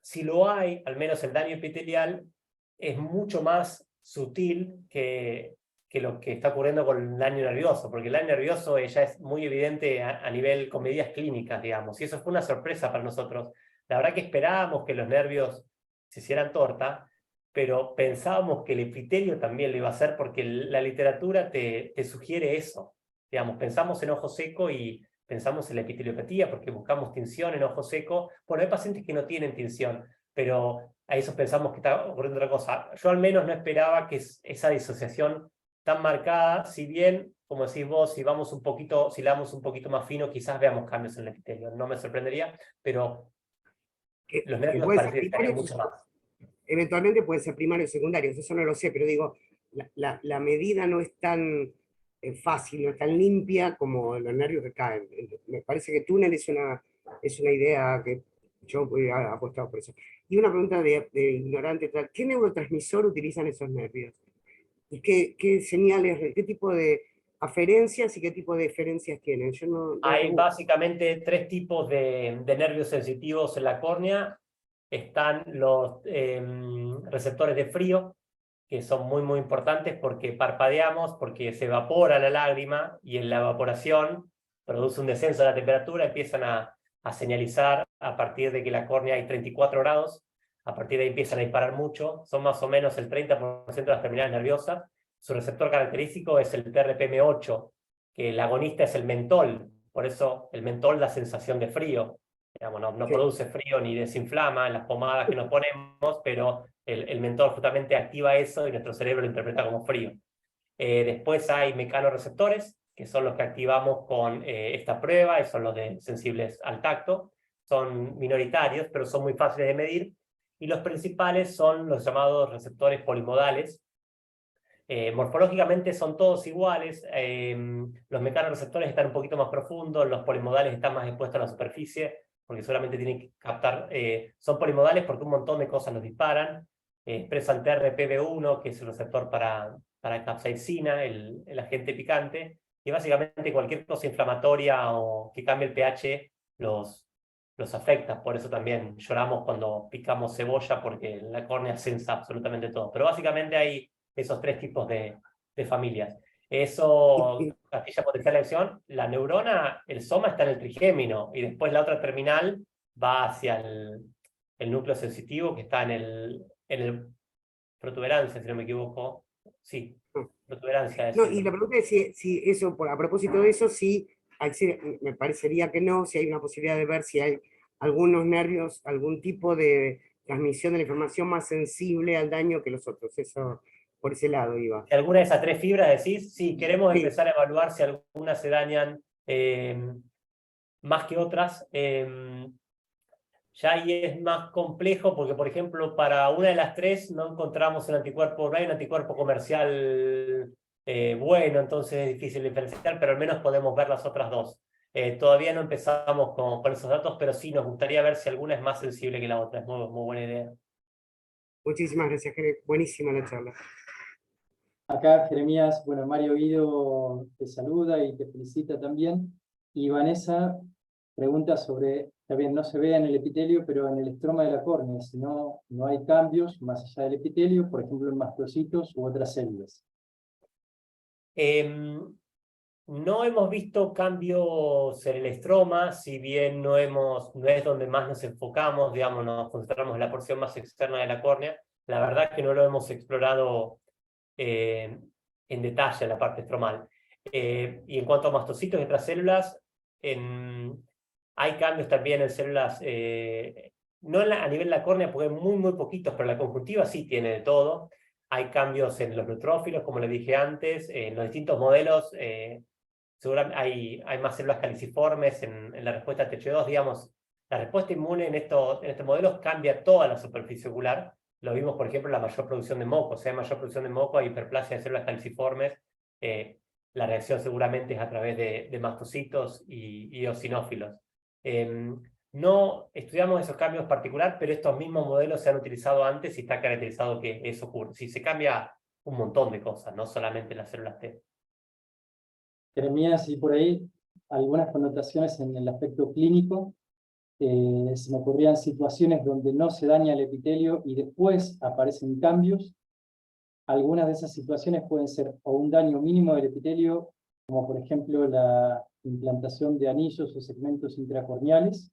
si lo hay, al menos el daño epitelial es mucho más sutil que lo que está ocurriendo con el daño nervioso, porque el daño nervioso ya es muy evidente a nivel con medidas clínicas, digamos, y eso fue una sorpresa para nosotros. La verdad que esperábamos que los nervios se hicieran torta, pero pensábamos que el epitelio también lo iba a hacer, porque la literatura te sugiere eso. Digamos, pensamos en ojo seco y pensamos en la epiteliopatía, porque buscamos tinción en ojo seco. Bueno, hay pacientes que no tienen tinción, pero a esos pensamos que está ocurriendo otra cosa. Yo al menos no esperaba que esa disociación tan marcada, si bien, como decís vos, si le damos un poquito más fino, quizás veamos cambios en el epitelio. No me sorprendería, pero los nervios parecen que estarían mucho más. Eventualmente pueden ser primarios o secundarios, eso no lo sé, pero digo, la medida no es tan fácil, no es tan limpia como los nervios que caen. Me parece que túnel es una idea que yo voy a apostar por eso. Y una pregunta de ignorante, ¿qué neurotransmisor utilizan esos nervios? ¿Y qué señales, qué tipo de aferencias y qué tipo de eferencias tienen? Yo no Hay tengo- básicamente tres tipos de nervios sensitivos en la córnea. Están los receptores de frío, que son muy importantes porque parpadeamos, porque se evapora la lágrima y en la evaporación produce un descenso de la temperatura, empiezan a señalizar a partir de que la córnea hay 34 grados, a partir de ahí empiezan a disparar mucho, son más o menos el 30% de las terminales nerviosas. Su receptor característico es el TRPM8, que el agonista es el mentol, por eso el mentol da sensación de frío. Digamos, no Sí. produce frío ni desinflama en las pomadas que nos ponemos, pero el mentol justamente activa eso y nuestro cerebro lo interpreta como frío. Después hay mecanorreceptores, que son los que activamos con esta prueba, y son los sensibles al tacto. Son minoritarios, pero son muy fáciles de medir. Y los principales son los llamados receptores polimodales. Morfológicamente son todos iguales. Los mecanorreceptores están un poquito más profundos, los polimodales están más expuestos a la superficie, porque solamente tienen que captar, son polimodales porque un montón de cosas los disparan. Expresan TRPV1, que es el receptor para capsaicina, el agente picante, y básicamente cualquier cosa inflamatoria o que cambie el pH los afecta. Por eso también lloramos cuando picamos cebolla, porque la córnea sensa absolutamente todo. Pero básicamente hay esos tres tipos de familias. Eso, castilla potencial de acción, la neurona, el soma está en el trigémino, y después la otra terminal va hacia el núcleo sensitivo, que está en el protuberancia, si no me equivoco. Sí, protuberancia. No, y la pregunta es si eso, a propósito de eso, me parecería que no, si hay una posibilidad de ver si hay algunos nervios, algún tipo de transmisión de la información más sensible al daño que los otros. Eso, por ese lado iba. Si alguna de esas tres fibras decís, sí, queremos Sí. empezar a evaluar si algunas se dañan más que otras. Ya ahí es más complejo porque, por ejemplo, para una de las tres no encontramos un anticuerpo, no hay un anticuerpo comercial bueno, entonces es difícil diferenciar, pero al menos podemos ver las otras dos. Todavía no empezamos con esos datos, pero sí nos gustaría ver si alguna es más sensible que la otra. Es muy buena idea. Muchísimas gracias, Jere. Buenísima la charla. Acá, Jeremías, bueno, Mario Guido te saluda y te felicita también. Y Vanessa pregunta sobre, está bien, no se ve en el epitelio, pero en el estroma de la córnea, si no hay cambios más allá del epitelio, por ejemplo, en mastocitos u otras células. No hemos visto cambios en el estroma, si bien no es donde más nos enfocamos, digamos, nos concentramos en la porción más externa de la córnea. La verdad es que no lo hemos explorado en detalle en la parte estromal. Y en cuanto a mastocitos y otras células, hay cambios también en células, no a nivel de la córnea, porque hay muy poquitos, pero la conjuntiva sí tiene de todo. Hay cambios en los neutrófilos, como les dije antes, en los distintos modelos. Seguramente hay más células caliciformes en la respuesta TH2, digamos. La respuesta inmune en estos modelos cambia toda la superficie ocular. Lo vimos, por ejemplo, en la mayor producción de moco. Si hay mayor producción de moco, hay hiperplasia de células caliciformes. La reacción seguramente es a través de mastocitos y eosinófilos. No estudiamos esos cambios en particular, pero estos mismos modelos se han utilizado antes y está caracterizado que eso ocurre. Sí, se cambia un montón de cosas, no solamente las células T. Jeremías, y por ahí algunas connotaciones en el aspecto clínico. Se me ocurrían situaciones donde no se daña el epitelio y después aparecen cambios. Algunas de esas situaciones pueden ser o un daño mínimo del epitelio, como por ejemplo la implantación de anillos o segmentos intracorneales,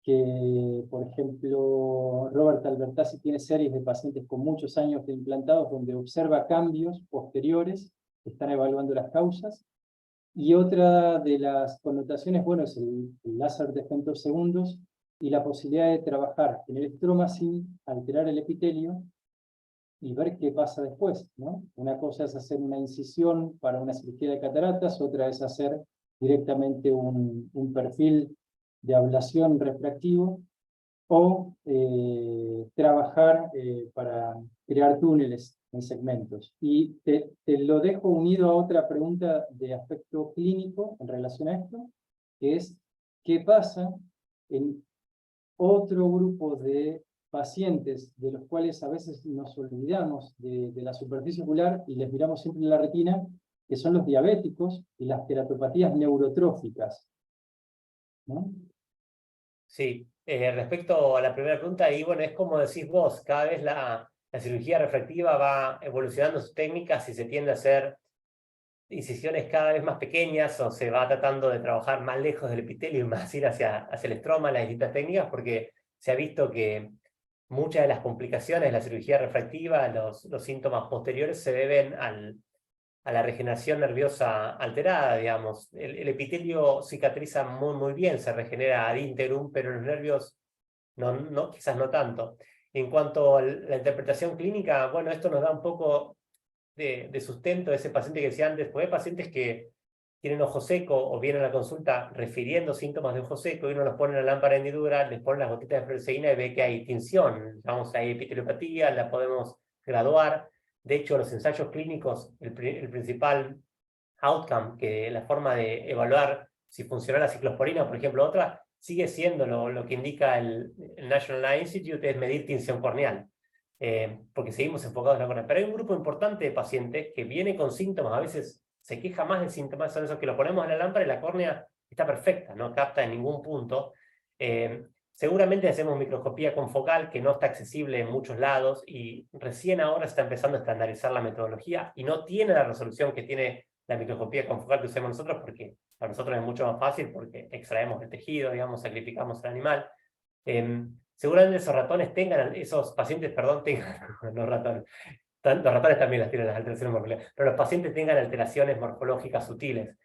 que por ejemplo Robert Albertazzi tiene series de pacientes con muchos años de implantados donde observa cambios posteriores, están evaluando las causas. Y otra de las connotaciones, bueno, es el láser de femtosegundos y la posibilidad de trabajar en el estroma sin alterar el epitelio y ver qué pasa después, ¿no? Una cosa es hacer una incisión para una cirugía de cataratas, otra es hacer directamente un perfil de ablación refractivo o trabajar para crear túneles en segmentos. Y te lo dejo unido a otra pregunta de aspecto clínico en relación a esto, que es, ¿qué pasa en otro grupo de pacientes de los cuales a veces nos olvidamos de la superficie ocular y les miramos siempre la retina, que son los diabéticos y las teratopatías neurotróficas, ¿no? Sí, respecto a la primera pregunta, y bueno, es como decís vos, cada vez la cirugía refractiva va evolucionando sus técnicas y se tiende a hacer incisiones cada vez más pequeñas o se va tratando de trabajar más lejos del epitelio y más ir hacia el estroma, las distintas técnicas, porque se ha visto que muchas de las complicaciones de la cirugía refractiva, los síntomas posteriores se deben a la regeneración nerviosa alterada, digamos. El epitelio cicatriza muy bien, se regenera ad integrum, pero los nervios quizás no tanto. En cuanto a la interpretación clínica, bueno, esto nos da un poco de sustento de ese paciente que decía antes, porque hay pacientes que tienen ojo seco o vienen a la consulta refiriendo síntomas de ojo seco y uno los pone en la lámpara de hendidura, les pone las gotitas de fluoresceína y ve que hay tinción, vamos, hay epiteliopatía, la podemos graduar. De hecho, los ensayos clínicos, el principal outcome, que la forma de evaluar si funciona la ciclosporina, por ejemplo, otra, sigue siendo lo que indica el National Eye Institute, es medir tinción corneal. Porque seguimos enfocados en la córnea. Pero hay un grupo importante de pacientes que viene con síntomas, a veces se queja más de síntomas, son esos que lo ponemos en la lámpara y la córnea está perfecta, no capta en ningún punto. Seguramente hacemos microscopía confocal que no está accesible en muchos lados y recién ahora está empezando a estandarizar la metodología y no tiene la resolución que tiene la microscopía confocal que usamos nosotros, porque para nosotros es mucho más fácil porque extraemos el tejido, digamos, sacrificamos al animal. Seguramente esos pacientes tengan, los ratones también las tienen las alteraciones morfológicas, pero los pacientes tengan alteraciones morfológicas sutiles.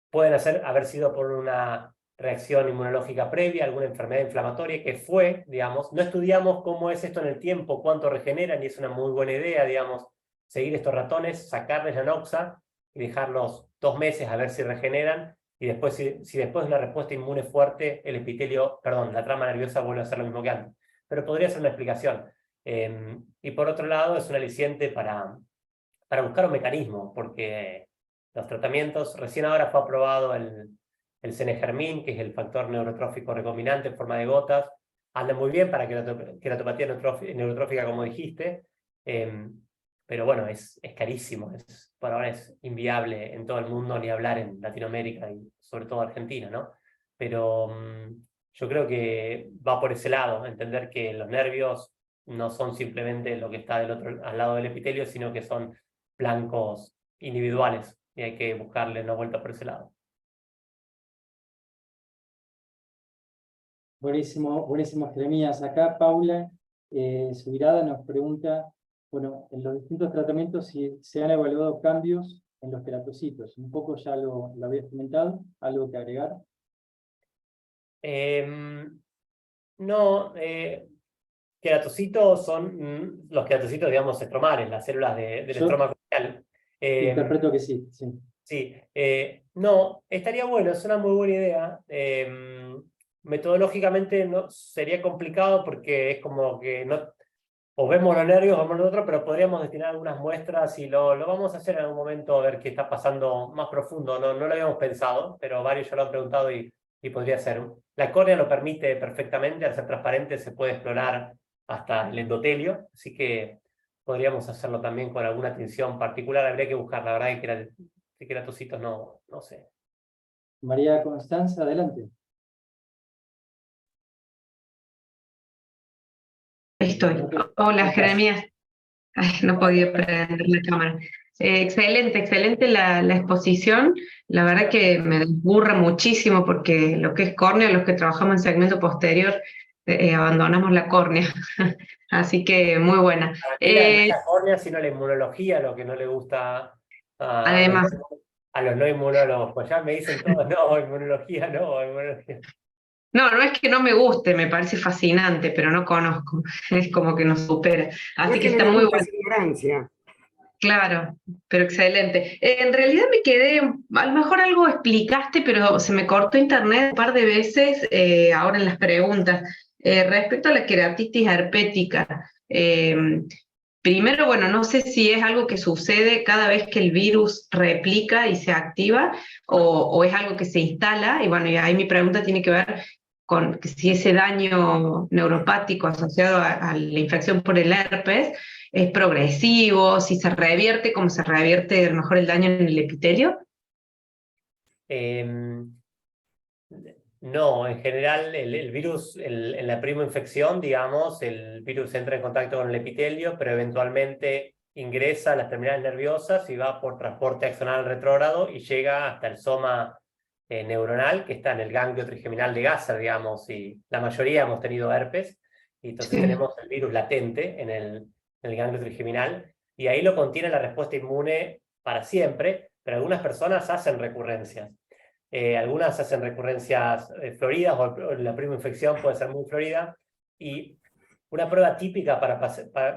Pueden haber sido por una reacción inmunológica previa, alguna enfermedad inflamatoria que fue, digamos, no estudiamos cómo es esto en el tiempo, cuánto regeneran, y es una muy buena idea, digamos, seguir estos ratones, sacarles la noxa y dejarlos 2 meses a ver si regeneran, y después, si después de una respuesta inmune fuerte, la trama nerviosa vuelve a hacer lo mismo que antes. Pero podría ser una explicación. Y por otro lado, es un aliciente para buscar un mecanismo, porque los tratamientos, recién ahora fue aprobado el cenegermin, que es el factor neurotrófico recombinante en forma de gotas, anda muy bien para queratopatía neurotrófica, como dijiste, pero bueno, es carísimo, por ahora es inviable en todo el mundo, ni hablar en Latinoamérica y sobre todo Argentina, ¿no? Pero yo creo que va por ese lado, entender que los nervios no son simplemente lo que está al lado del epitelio, sino que son blancos individuales y hay que buscarle una vuelta por ese lado. Buenísimo, buenísimo, Jeremías. Acá Paula Subirada nos pregunta, bueno, en los distintos tratamientos si se han evaluado cambios en los queratocitos. Un poco ya lo habías comentado, ¿algo que agregar? No, queratocitos son los queratocitos, digamos, estromales, las células del estroma corneal. Interpreto que sí. Sí, no, estaría bueno, es una muy buena idea. Metodológicamente no, sería complicado porque es como que o vemos los nervios o vemos los otros, pero podríamos destinar algunas muestras y lo vamos a hacer en algún momento, a ver qué está pasando más profundo. No lo habíamos pensado, pero varios ya lo han preguntado y podría ser. La córnea lo permite perfectamente, al ser transparente se puede explorar hasta el endotelio, así que podríamos hacerlo también con alguna tinción particular, habría que buscar, la verdad que queratocitos no sé. María Constanza, adelante. Estoy. Hola, Jeremías. Ay, no podía prender la cámara. Excelente la exposición. La verdad que me desburra muchísimo porque lo que es córnea, los que trabajamos en segmento posterior, abandonamos la córnea. Así que muy buena. La córnea, sino la inmunología, lo que no le gusta Además, a los no inmunólogos. Pues ya me dicen todos, no, inmunología. no es que no me guste, me parece fascinante, pero no conozco. Es como que nos supera. Así que está muy bueno. Ignorancia. Claro, pero excelente. En realidad me quedé, a lo mejor algo explicaste, pero se me cortó internet un par de veces ahora en las preguntas. Respecto a la queratitis herpética, Primero, bueno, no sé si es algo que sucede cada vez que el virus replica y se activa, o es algo que se instala, y bueno, y ahí mi pregunta tiene que ver con que si ese daño neuropático asociado a la infección por el herpes es progresivo, si se revierte, como se revierte a lo mejor el daño en el epitelio. No, en general el virus, en la primoinfección, digamos, el virus entra en contacto con el epitelio, pero eventualmente ingresa a las terminales nerviosas y va por transporte axonal retrógrado y llega hasta el soma neuronal, que está en el ganglio trigeminal de Gasser, digamos, y la mayoría hemos tenido herpes, y entonces Sí. tenemos el virus latente en el ganglio trigeminal, y ahí lo contiene la respuesta inmune para siempre, pero algunas personas hacen recurrencias. Algunas hacen recurrencias floridas, o la primoinfección puede ser muy florida, y una prueba típica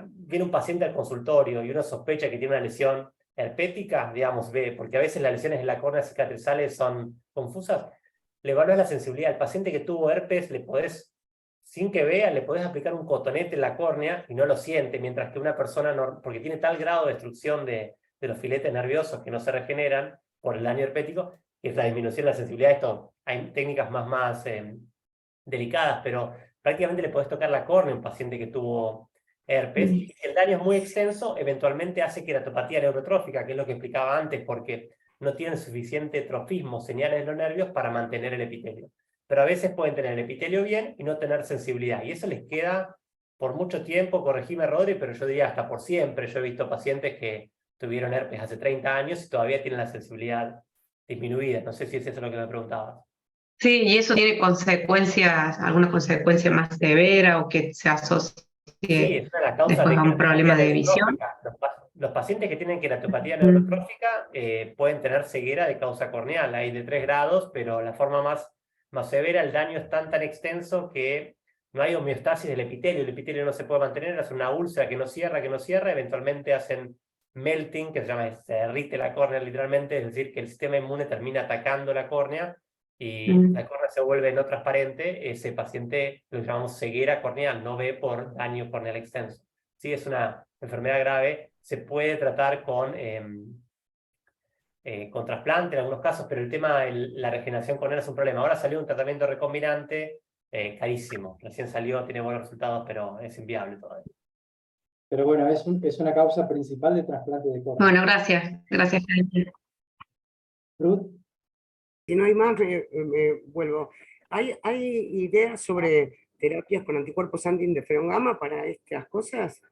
viene un paciente al consultorio y uno sospecha que tiene una lesión herpética, digamos, porque a veces las lesiones en la córnea cicatrizales son confusas, le evalúas la sensibilidad. Al paciente que tuvo herpes, sin que vea, le podés aplicar un cotonete en la córnea y no lo siente, mientras que una persona, porque tiene tal grado de destrucción de los filetes nerviosos que no se regeneran por el daño herpético, que es la disminución de la sensibilidad. Esto, hay técnicas más delicadas, pero prácticamente le podés tocar la córnea a un paciente que tuvo herpes. Y si el daño es muy extenso, eventualmente hace queratopatía neurotrófica, que es lo que explicaba antes, porque no tienen suficiente trofismo, señales de los nervios, para mantener el epitelio. Pero a veces pueden tener el epitelio bien y no tener sensibilidad, y eso les queda por mucho tiempo. Corregime, Rodri, pero yo diría hasta por siempre. Yo he visto pacientes que tuvieron herpes hace 30 años y todavía tienen la sensibilidad disminuida. No sé si es eso lo que me preguntabas. Sí, y eso tiene consecuencias, alguna consecuencia más severa o que se asocie Sí, es una de las causas después de a un problema queratopatía de visión. neurotrófica. Los pacientes que tienen queratopatía neurotrófica pueden tener ceguera de causa corneal. Hay de 3 grados, pero la forma más severa, el daño es tan extenso que no hay homeostasis del epitelio. El epitelio no se puede mantener, hace una úlcera que no cierra, eventualmente hacen melting, que se derrite la córnea literalmente, es decir, que el sistema inmune termina atacando la córnea y la córnea se vuelve no transparente. Ese paciente lo llamamos ceguera corneal, no ve por daño corneal extenso. Sí, es una enfermedad grave, se puede tratar con trasplante en algunos casos, pero el tema de la regeneración corneal es un problema. Ahora salió un tratamiento recombinante carísimo, recién salió, tiene buenos resultados, pero es inviable todavía. Pero bueno, es una causa principal de trasplante de córnea. Bueno, gracias. Gracias. Ruth, Si no hay más, me vuelvo. ¿Hay ideas sobre terapias con anticuerpos anti-interferón gamma para estas cosas?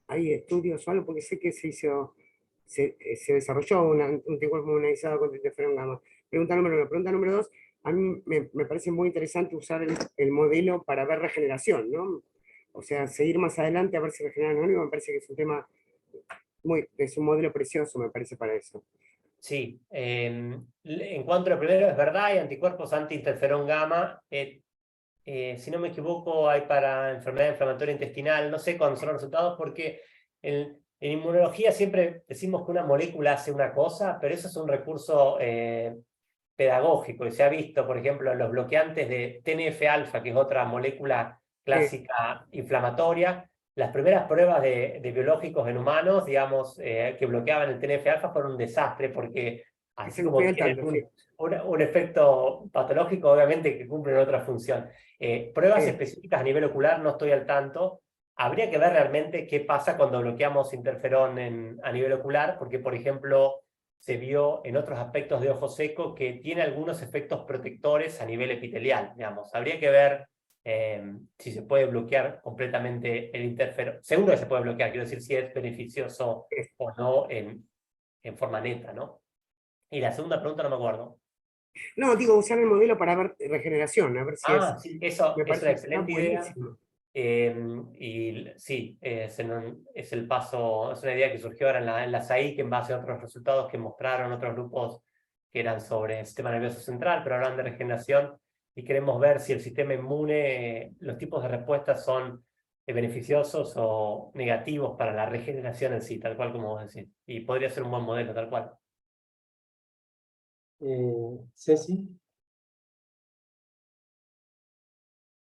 ¿Hay estudios o algo? Porque sé que se desarrolló un anticuerpo inmunizado contra interferón gamma. Pregunta número 1. Pregunta número 2. A mí me parece muy interesante usar el modelo para ver regeneración, ¿no? O sea, seguir más adelante a ver si regeneran o no. Me parece que es un tema es un modelo precioso, me parece, para eso. Sí, en cuanto a lo primero, es verdad, hay anticuerpos anti-interferón gamma. Si no me equivoco, hay para enfermedad inflamatoria intestinal. No sé cuándo son los resultados, porque en inmunología siempre decimos que una molécula hace una cosa, pero eso es un recurso pedagógico, y se ha visto, por ejemplo, en los bloqueantes de TNF-alfa, que es otra molécula clásica inflamatoria. Las primeras pruebas de biológicos en humanos, digamos, que bloqueaban el TNF-alfa fueron un desastre, porque así como tienen un efecto patológico, obviamente que cumplen otra función. Pruebas específicas a nivel ocular no estoy al tanto. Habría que ver realmente qué pasa cuando bloqueamos interferón a nivel ocular, porque, por ejemplo, se vio en otros aspectos de ojo seco que tiene algunos efectos protectores a nivel epitelial, digamos. Habría que ver si se puede bloquear completamente el interferón. Seguro que se puede bloquear, quiero decir, si es beneficioso o no en forma neta, ¿no? Y la segunda pregunta no me acuerdo. No, digo, usar el modelo para ver regeneración, a ver si Sí, eso me es parece una excelente idea. buenísimo. Y sí, es el paso, es una idea que surgió ahora en la SAIC en base a otros resultados que mostraron otros grupos que eran sobre el sistema nervioso central, pero hablan de regeneración, y queremos ver si el sistema inmune, los tipos de respuestas son beneficiosos o negativos para la regeneración en sí, tal cual como vos decís. Y podría ser un buen modelo, tal cual. Ceci.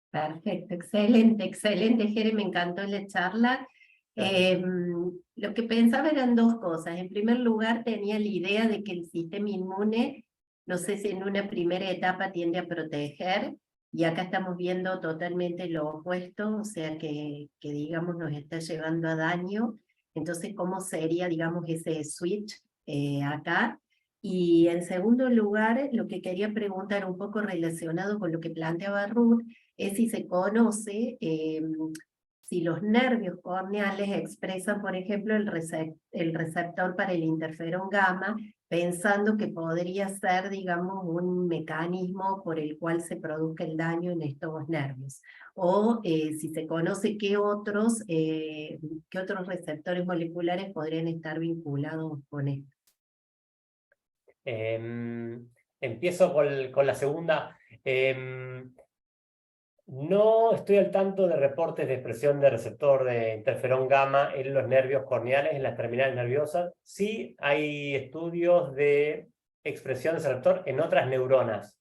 Perfecto, excelente, Jere, me encantó la charla. Lo que pensaba eran dos cosas. En primer lugar, tenía la idea de que el sistema inmune, no sé si en una primera etapa tiende a proteger, y acá estamos viendo totalmente lo opuesto, o sea que digamos nos está llevando a daño. Entonces, ¿cómo sería, digamos, ese switch acá? Y en segundo lugar, lo que quería preguntar un poco relacionado con lo que planteaba Ruth, es si se conoce si los nervios corneales expresan, por ejemplo, el receptor para el interferón gamma, pensando que podría ser, digamos, un mecanismo por el cual se produzca el daño en estos nervios. O si se conoce qué otros receptores moleculares podrían estar vinculados con esto. Empiezo con la segunda. No estoy al tanto de reportes de expresión de receptor de interferón gamma en los nervios corneales, en las terminales nerviosas. Sí hay estudios de expresión de receptor en otras neuronas,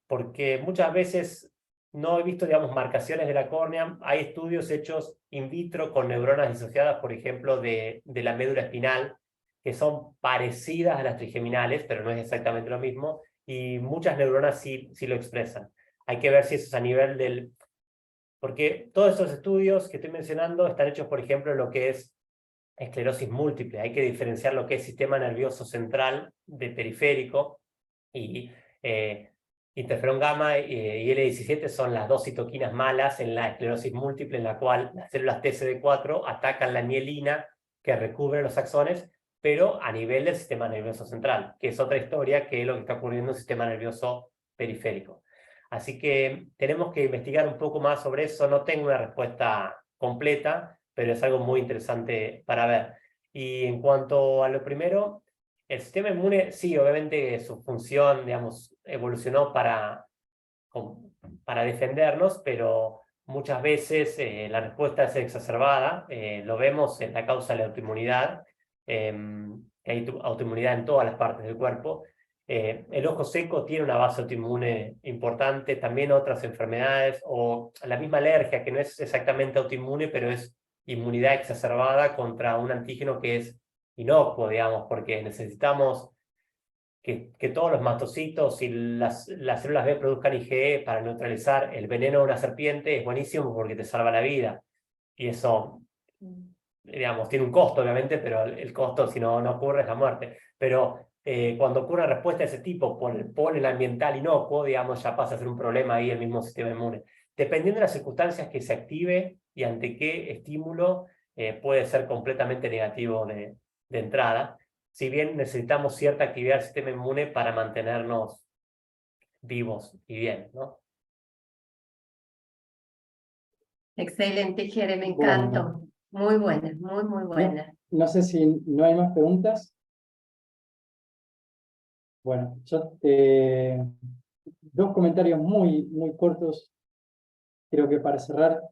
porque muchas veces no he visto, digamos, marcaciones de la córnea. Hay estudios hechos in vitro con neuronas disociadas, por ejemplo, de la médula espinal, que son parecidas a las trigeminales, pero no es exactamente lo mismo, y muchas neuronas sí lo expresan. Hay que ver si eso es a nivel del... Porque todos esos estudios que estoy mencionando están hechos, por ejemplo, en lo que es esclerosis múltiple. Hay que diferenciar lo que es sistema nervioso central de periférico, y interferón gamma y IL-17 son las dos citoquinas malas en la esclerosis múltiple, en la cual las células TCD4 atacan la mielina que recubre los axones, pero a nivel del sistema nervioso central, que es otra historia que es lo que está ocurriendo en el sistema nervioso periférico. Así que tenemos que investigar un poco más sobre eso. No tengo una respuesta completa, pero es algo muy interesante para ver. Y en cuanto a lo primero, el sistema inmune, sí, obviamente su función, digamos, evolucionó para defendernos, pero muchas veces la respuesta es exacerbada. Lo vemos en la causa de la autoinmunidad, hay autoinmunidad en todas las partes del cuerpo. El ojo seco tiene una base autoinmune importante, también otras enfermedades, o la misma alergia, que no es exactamente autoinmune, pero es inmunidad exacerbada contra un antígeno que es inocuo, digamos, porque necesitamos que todos los mastocitos y las células B produzcan IgE para neutralizar el veneno de una serpiente. Es buenísimo porque te salva la vida. Y eso, digamos, tiene un costo, obviamente, pero el costo, si no ocurre, es la muerte. Pero cuando ocurre una respuesta de ese tipo por el polen ambiental inocuo, digamos, ya pasa a ser un problema ahí el mismo sistema inmune. Dependiendo de las circunstancias que se active y ante qué estímulo, puede ser completamente negativo de entrada, si bien necesitamos cierta actividad del sistema inmune para mantenernos vivos y bien, ¿no? Excelente, Jere, me encantó. Muy buena, muy buena. No sé si no hay más preguntas. Bueno, yo dos comentarios muy cortos, creo que para cerrar.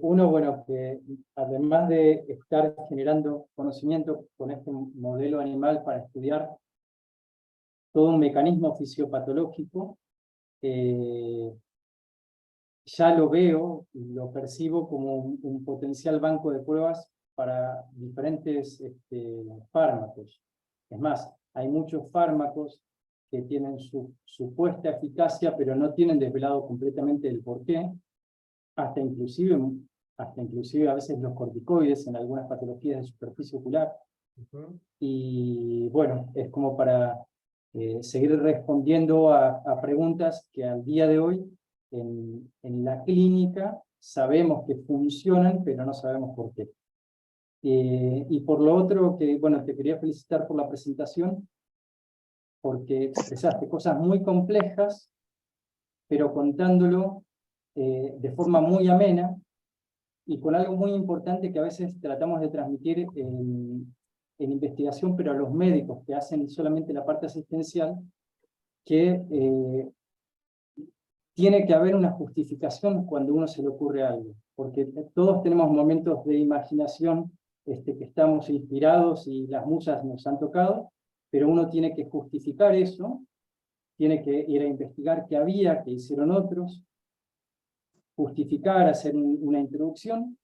Uno, bueno, que además de estar generando conocimiento con este modelo animal para estudiar todo un mecanismo fisiopatológico, ya lo veo, lo percibo como un potencial banco de pruebas para diferentes fármacos. Es más, hay muchos fármacos que tienen su supuesta eficacia, pero no tienen desvelado completamente el porqué, hasta inclusive a veces los corticoides en algunas patologías de superficie ocular. Y bueno, es como para seguir respondiendo a preguntas que al día de hoy en la clínica sabemos que funcionan, pero no sabemos por qué. Y por lo otro, que bueno, te quería felicitar por la presentación, porque expresaste cosas muy complejas, pero contándolo de forma muy amena, y con algo muy importante que a veces tratamos de transmitir en investigación, pero a los médicos que hacen solamente la parte asistencial, que tiene que haber una justificación cuando uno se le ocurre algo, porque todos tenemos momentos de imaginación que estamos inspirados y las musas nos han tocado, pero uno tiene que justificar eso, tiene que ir a investigar qué había, qué hicieron otros, justificar, hacer una introducción,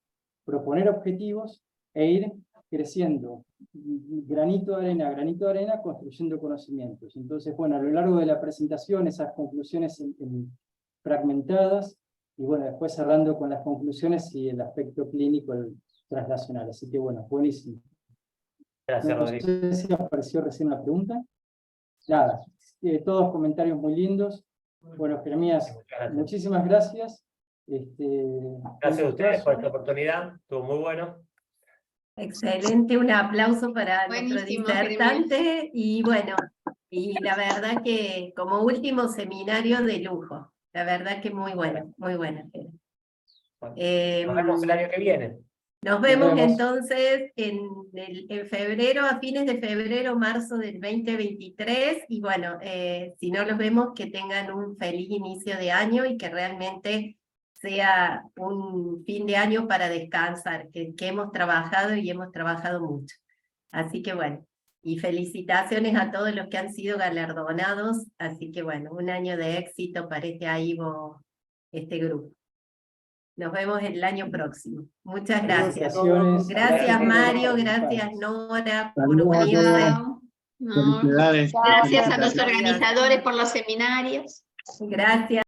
proponer objetivos e ir creciendo granito de arena, construyendo conocimientos. Entonces, bueno, a lo largo de la presentación, esas conclusiones fragmentadas, y bueno, después cerrando con las conclusiones y el aspecto clínico translacional. Así que bueno, buenísimo. Gracias, Rodrigo. No sé si apareció recién una pregunta. Nada, todos comentarios muy lindos. Bueno, Jeremías, muchísimas gracias. Gracias a ustedes por esta oportunidad, estuvo muy bueno. Excelente, un aplauso para nuestro Buenísimo, disertante, y bueno, y la verdad que como último seminario de lujo, la verdad que muy bueno, muy bueno. Bueno, nos vemos el año que viene. Nos vemos vemos. entonces en febrero, a fines de febrero, marzo del 2023, y bueno, si no los vemos, que tengan un feliz inicio de año y que realmente sea un fin de año para descansar, que hemos trabajado y hemos trabajado mucho. Así que bueno, y felicitaciones a todos los que han sido galardonados, así que bueno, un año de éxito para este grupo. Nos vemos el año próximo. Muchas gracias. Felicitaciones. Gracias Mario, gracias Nora por unirse. Chao. No, Felicidades. gracias a los Adiós. organizadores por los seminarios. Gracias.